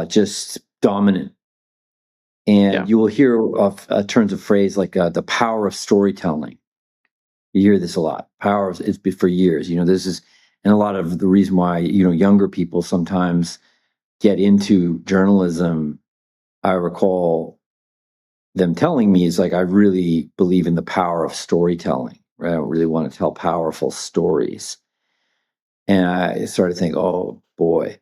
just dominant. And you will hear of terms of phrase like the power of storytelling. You hear this a lot. It's been for years. This is, and a lot of the reason why younger people sometimes get into journalism, I recall them telling me, is like, I really believe in the power of storytelling. Right? I really want to tell powerful stories. And I started to think, oh boy,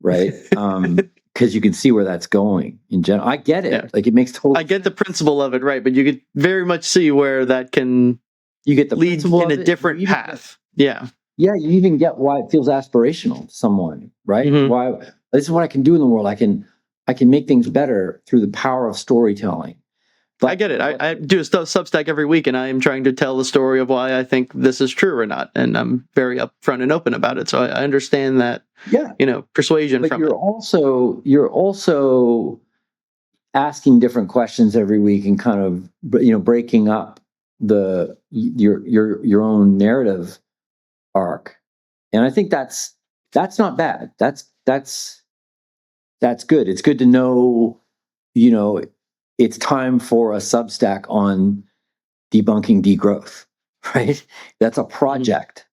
right? Because you can see where that's going in general. I get it. Yeah. Like, it makes total. I get the principle of it, right? But you could very much see where that can lead in a different path. Yeah. Yeah, you even get why it feels aspirational to someone, right? Why this is what I can do in the world. I can make things better through the power of storytelling. But I get it. I do a Substack every week, and I am trying to tell the story of why I think this is true or not, and I'm very upfront and open about it. So I understand that. Yeah, persuasion. But from you're also asking different questions every week and kind of breaking up your own narrative arc, and I think that's not bad. That's good. It's good to know, it's time for a Substack on debunking degrowth, right? That's a project.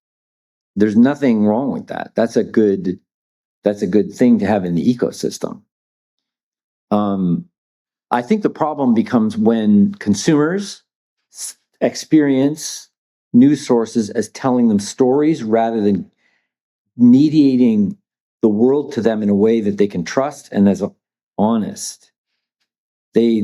There's nothing wrong with that. That's a good thing to have in the ecosystem. I think the problem becomes when consumers experience news sources as telling them stories rather than mediating the world to them in a way that they can trust and as honest. They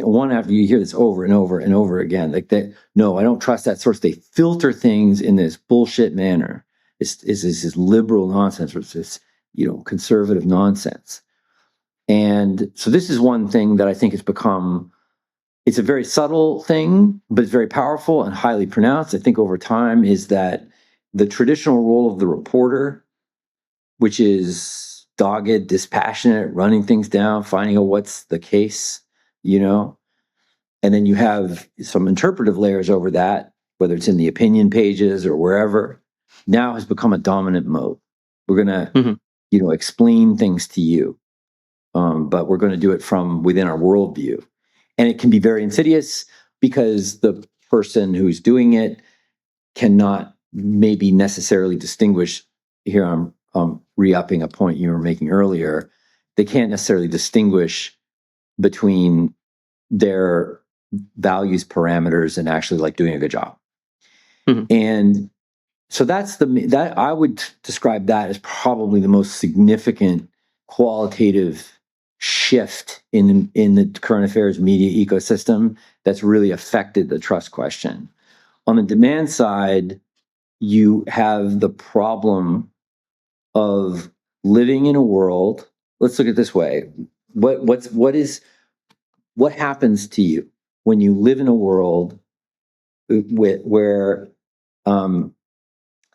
one after you hear this over and over and over again, like that. No, I don't trust that source. They filter things in this bullshit manner. It's this liberal nonsense, or it's this conservative nonsense. And so this is one thing that I think has become. It's a very subtle thing, but it's very powerful and highly pronounced. I think over time is that the traditional role of the reporter, which is dogged, dispassionate, running things down, finding out what's the case, and then you have some interpretive layers over that, whether it's in the opinion pages or wherever, now has become a dominant mode. We're going to, explain things to you, but we're going to do it from within our worldview. And it can be very insidious because the person who's doing it cannot maybe necessarily distinguish. Here I'm re-upping a point you were making earlier. They can't necessarily distinguish between their values parameters and actually like doing a good job. And so that I would describe that as probably the most significant qualitative shift in the current affairs media ecosystem that's really affected the trust question. On the demand side, you have the problem of living in a world. Let's look at it this way. What happens to you when you live in a world where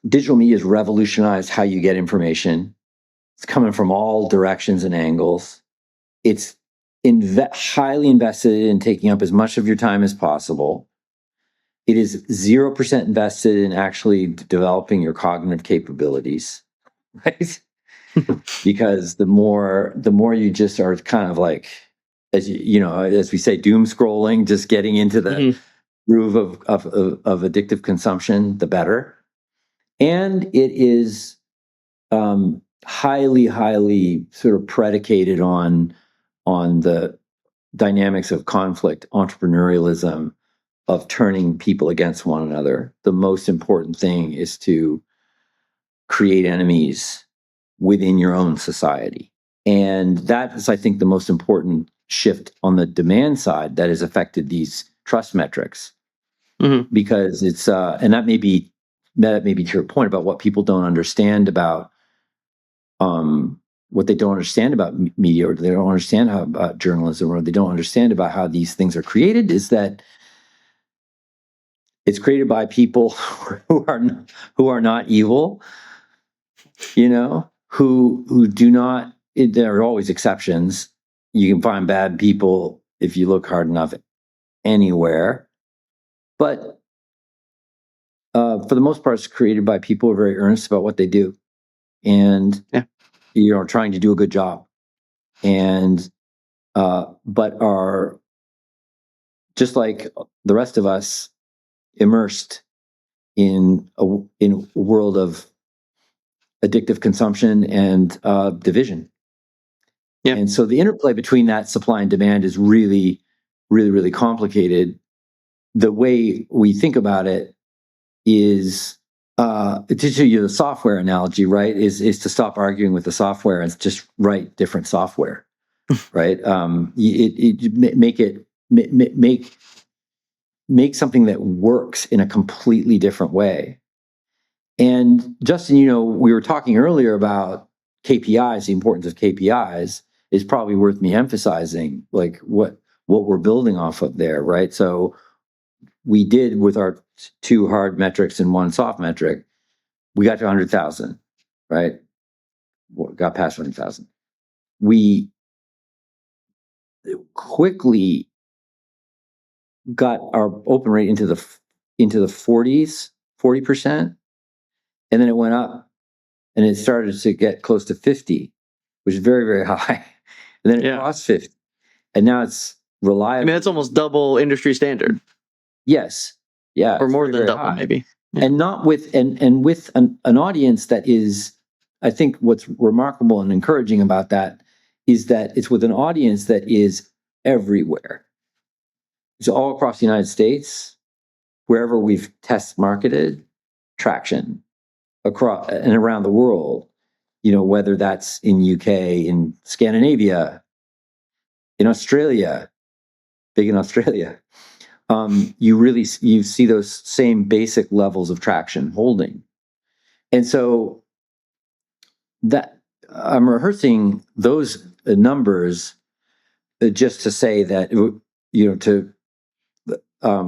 digital media has revolutionized how you get information. It's coming from all directions and angles. It's highly invested in taking up as much of your time as possible. It is 0% invested in actually developing your cognitive capabilities, right? Because the more you just are kind of like, as as we say, doom scrolling, just getting into the groove of addictive consumption, the better. And it is highly sort of predicated on the dynamics of conflict, entrepreneurialism, of turning people against one another. The most important thing is to create enemies within your own society. And that is, I think, the most important shift on the demand side that has affected these trust metrics. Because it's, and that may be to your point about what people don't understand about what they don't understand about media, or they don't understand about journalism, or they don't understand about how these things are created, is that it's created by people who are not evil, who do not. There are always exceptions. You can find bad people if you look hard enough anywhere, but for the most part, it's created by people who are very earnest about what they do, and trying to do a good job, and but are, just like the rest of us, immersed in a world of addictive consumption and division. Yeah. And so the interplay between that supply and demand is really, really, really complicated. The way we think about it is, to use the software analogy, right, is to stop arguing with the software and just write different software, right? Make something that works in a completely different way. And Justin, we were talking earlier about KPIs. The importance of KPIs is probably worth me emphasizing, like what we're building off of there, right? So we did, with our 2 hard metrics and 1 soft metric, we got to 100,000, right? Got past 100,000. We quickly got our open rate into the 40s, 40%, and then it went up, and it started to get close to 50, which is very, very high. And then it crossed 50, and now it's reliable. I mean, that's almost double industry standard. Yes, yeah, or more than double, high. Maybe, and not with with an audience that is. I think what's remarkable and encouraging about that is that it's with an audience that is everywhere. It's all across the United States, wherever we've test marketed, traction across and around the world. Whether that's in UK, in Scandinavia, in Australia, big in Australia. You see those same basic levels of traction holding. And so that I'm rehearsing those numbers just to say that, to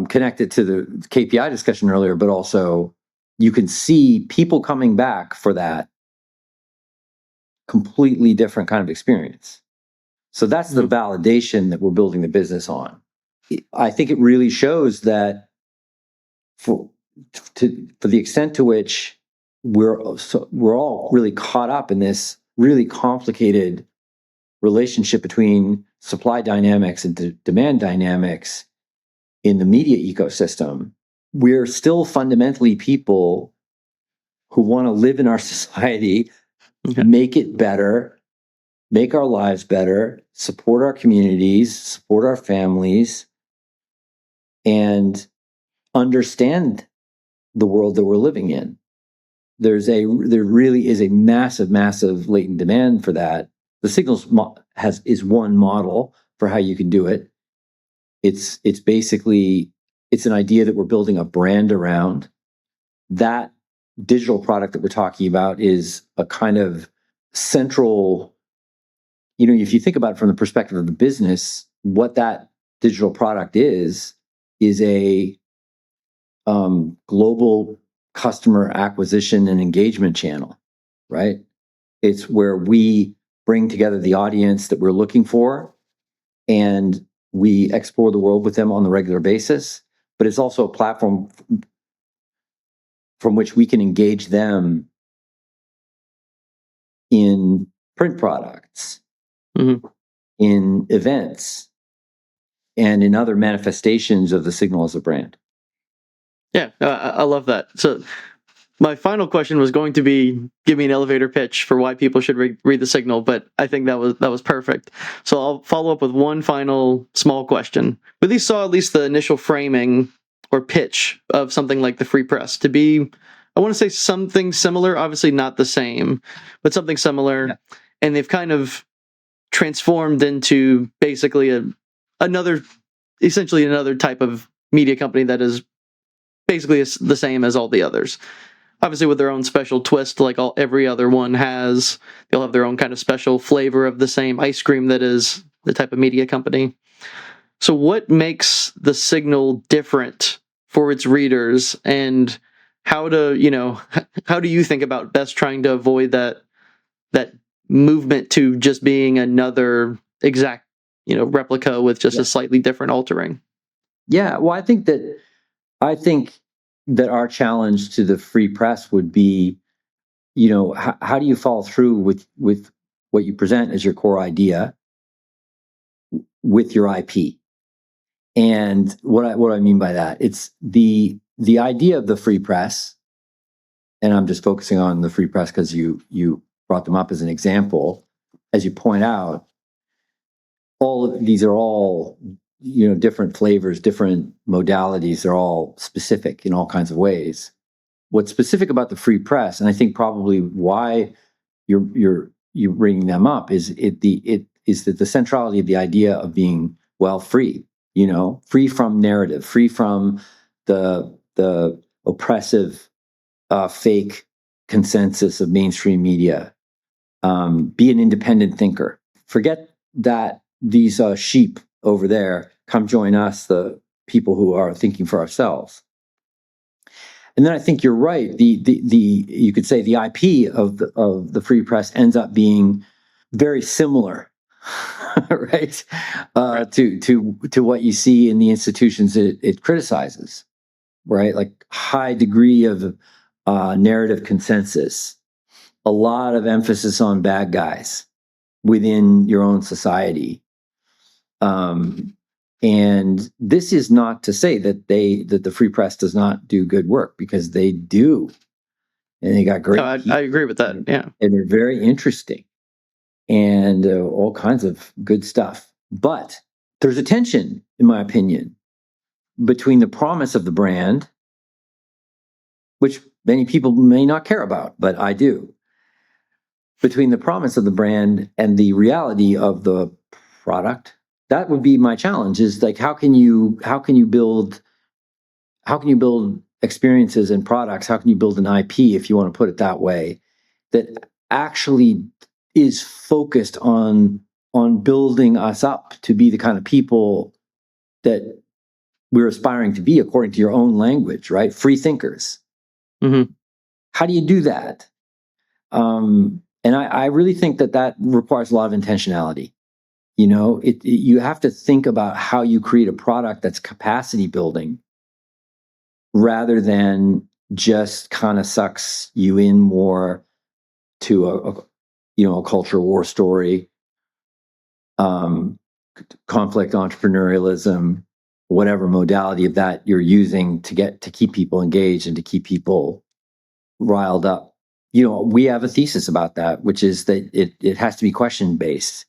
connect it to the KPI discussion earlier, but also you can see people coming back for that completely different kind of experience. So that's the validation that we're building the business on. I think it really shows that for the extent to which we're all really caught up in this really complicated relationship between supply dynamics and demand dynamics in the media ecosystem, we're still fundamentally people who want to live in our society, make it better, make our lives better, support our communities, support our families, and understand the world that we're living in. There really is a massive latent demand for that. The Signals is one model for how you can do it. It's basically, it's an idea that we're building a brand around. That digital product that we're talking about is a kind of central, if you think about it from the perspective of the business, what that digital product is a global customer acquisition and engagement channel, right? It's where we bring together the audience that we're looking for, and we explore the world with them on the regular basis. But it's also a platform from which we can engage them in print products, in events, and in other manifestations of the signal as a brand. Yeah, I love that. So my final question was going to be, give me an elevator pitch for why people should read the signal, but I think that was perfect. So I'll follow up with one final small question. We at least saw the initial framing or pitch of something like the Free Press to be, I want to say something similar, obviously not the same, but something similar. Yeah. And they've kind of transformed into basically essentially another type of media company that is basically the same as all the others. Obviously with their own special twist, like every other one has. They'll have their own kind of special flavor of the same ice cream that is the type of media company. So what makes the Signal different for its readers, and how do you think about best trying to avoid that movement to just being another exact, replica with just a slightly different altering? Yeah, well, I think that our challenge to the Free Press would be, how do you follow through with what you present as your core idea with your IP? And what I mean by that, it's the idea of the Free Press, and I'm just focusing on the Free Press because you brought them up as an example. As you point out, all of these are all different flavors, different modalities. They're all specific in all kinds of ways. What's specific about the Free Press, and I think probably why you're bringing them up, is that the centrality of the idea of being free, free from narrative, free from the oppressive, fake consensus of mainstream media. Be an independent thinker. Forget that these sheep over there. Come join us, the people who are thinking for ourselves. And then I think you're right. You could say the IP of the Free Press ends up being very similar, right, to what you see in the institutions it criticizes, right? Like high degree of narrative consensus, a lot of emphasis on bad guys within your own society. And this is not to say that the Free Press does not do good work, because they do, and they got great. I agree with that. Yeah, and they're very interesting, and all kinds of good stuff. But there's a tension, in my opinion, between the promise of the brand, which many people may not care about, but I do. Between the promise of the brand and the reality of the product. That would be my challenge, is like, how can you build experiences and products? How can you build an IP, if you want to put it that way, that actually is focused on building us up to be the kind of people that we're aspiring to be, according to your own language, right? Free thinkers. Mm-hmm. How do you do that? And I really think that requires a lot of intentionality. You have to think about how you create a product that's capacity building, rather than just kind of sucks you in more to a culture war story, conflict entrepreneurialism, whatever modality of that you're using to keep people engaged and to keep people riled up. We have a thesis about that, which is that it has to be question based.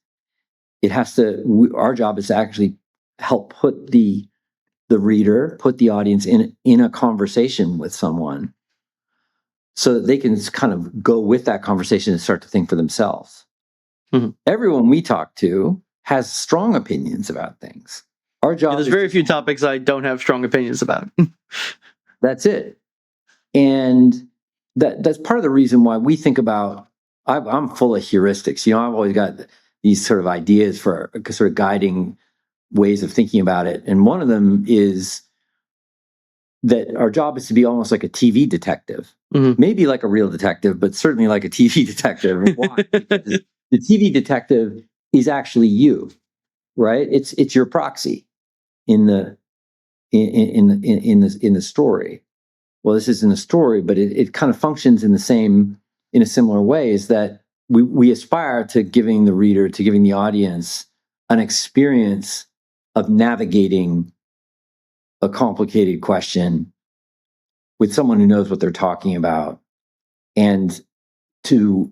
It has to. Our job is to actually help put the reader, put the audience in a conversation with someone, so that they can kind of go with that conversation and start to think for themselves. Mm-hmm. Everyone we talk to has strong opinions about things. Our job. There's very few topics I don't have strong opinions about. That's it, and that's part of the reason why we think about. I'm full of heuristics. I've always got these sort of ideas for sort of guiding ways of thinking about it. And one of them is that our job is to be almost like a TV detective, maybe like a real detective, but certainly like a TV detective. Why? Because the TV detective is actually you, right? It's your proxy in the story. Well, this isn't a story, but it kind of functions in a similar way, is that we aspire to giving the reader, to giving the audience an experience of navigating a complicated question with someone who knows what they're talking about, and to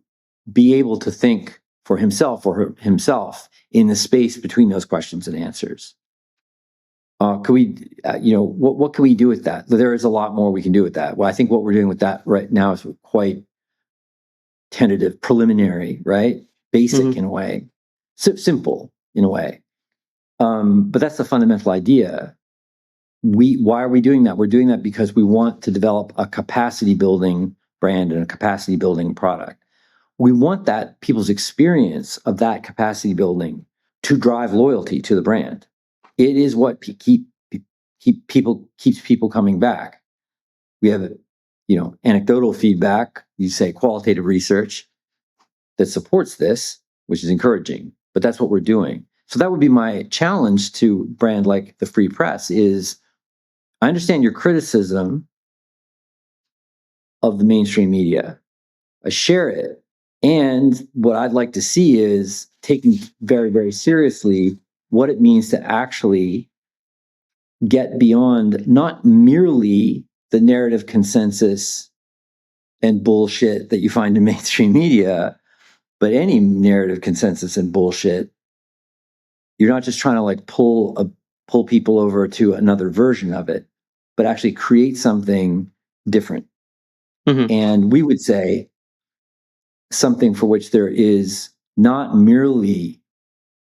be able to think for himself or himself in the space between those questions and answers. What can we do with that? There is a lot more we can do with that. Well, I think what we're doing with that right now is quite tentative, preliminary, right? Basic in a way, simple in a way. But that's the fundamental idea. Why are we doing that? We're doing that because we want to develop a capacity building brand and a capacity building product. We want that people's experience of that capacity building to drive loyalty to the brand. It is what keeps people coming back. We have, anecdotal feedback, you say qualitative research that supports this, which is encouraging, but that's what we're doing. So that would be my challenge to a brand like the Free Press is, I understand your criticism of the mainstream media. I share it. And what I'd like to see is taking very, very seriously what it means to actually get beyond not merely the narrative consensus and bullshit that you find in mainstream media, but any narrative consensus and bullshit. You're not just trying to pull people over to another version of it, but actually create something different. And we would say something for which there is not merely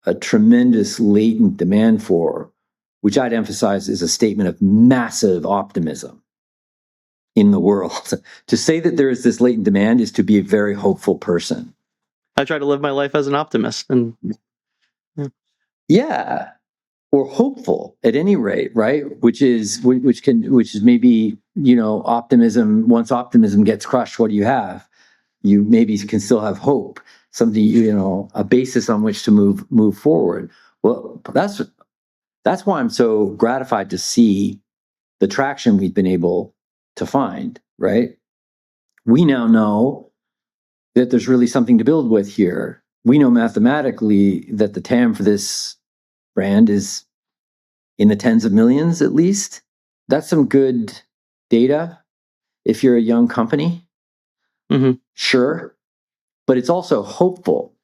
a tremendous latent demand for, which I'd emphasize is a statement of massive optimism in the world. To say that there is this latent demand is to be a very hopeful person. I try to live my life as an optimist, and or hopeful at any rate, right? Which is maybe, optimism. Once optimism gets crushed, what do you have? You maybe can still have hope, something, a basis on which to move forward. Well, that's why I'm so gratified to see the traction we've been able to find, right? We now know that there's really something to build with here. We know mathematically that the TAM for this brand is in the tens of millions at least. That's some good data if you're a young company. Sure. But it's also hopeful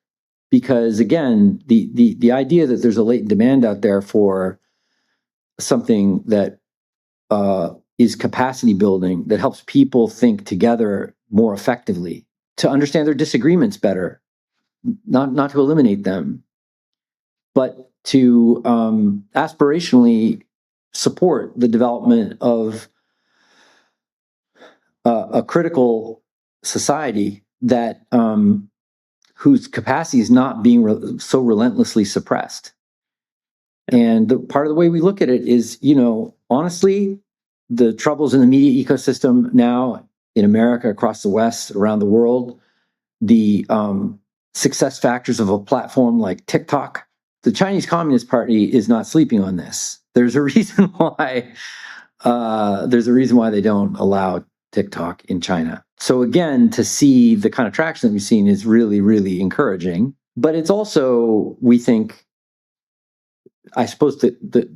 because, again, the idea that there's a latent demand out there for something that is capacity building, that helps people think together more effectively, to understand their disagreements better, not to eliminate them, but to aspirationally support the development of a critical society that whose capacity is not being so relentlessly suppressed. And part of the way we look at it is, honestly, the troubles in the media ecosystem now in America, across the West, around the world, the success factors of a platform like TikTok. The Chinese Communist Party is not sleeping on this. There's a reason why. They don't allow TikTok in China. So again, to see the kind of traction that we've seen is really, really encouraging. But it's also, we think, I suppose the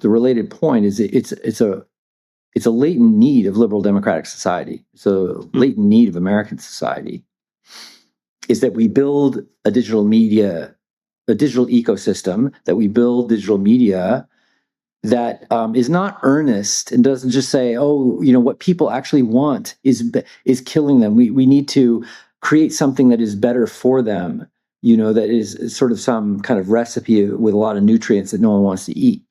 related point is it's a latent need of liberal democratic society. So latent need of American society is that we build a digital ecosystem, that we build digital media that is not earnest and doesn't just say, what people actually want is killing them. We need to create something that is better for them, that is sort of some kind of recipe with a lot of nutrients that no one wants to eat.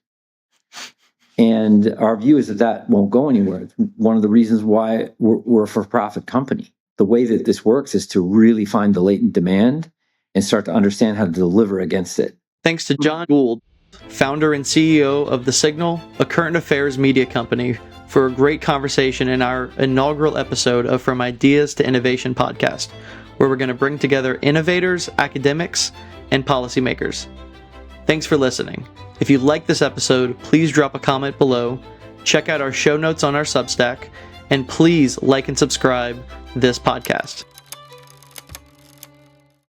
And our view is that won't go anywhere. It's one of the reasons why we're a for-profit company. The way that this works is to really find the latent demand and start to understand how to deliver against it. Thanks to John Gould. founder and CEO of The Signal, a current affairs media company, for a great conversation in our inaugural episode of From Ideas to Innovation podcast, where we're going to bring together innovators, academics, and policymakers. Thanks for listening. If you like this episode, please drop a comment below, check out our show notes on our Substack, and please like and subscribe this podcast.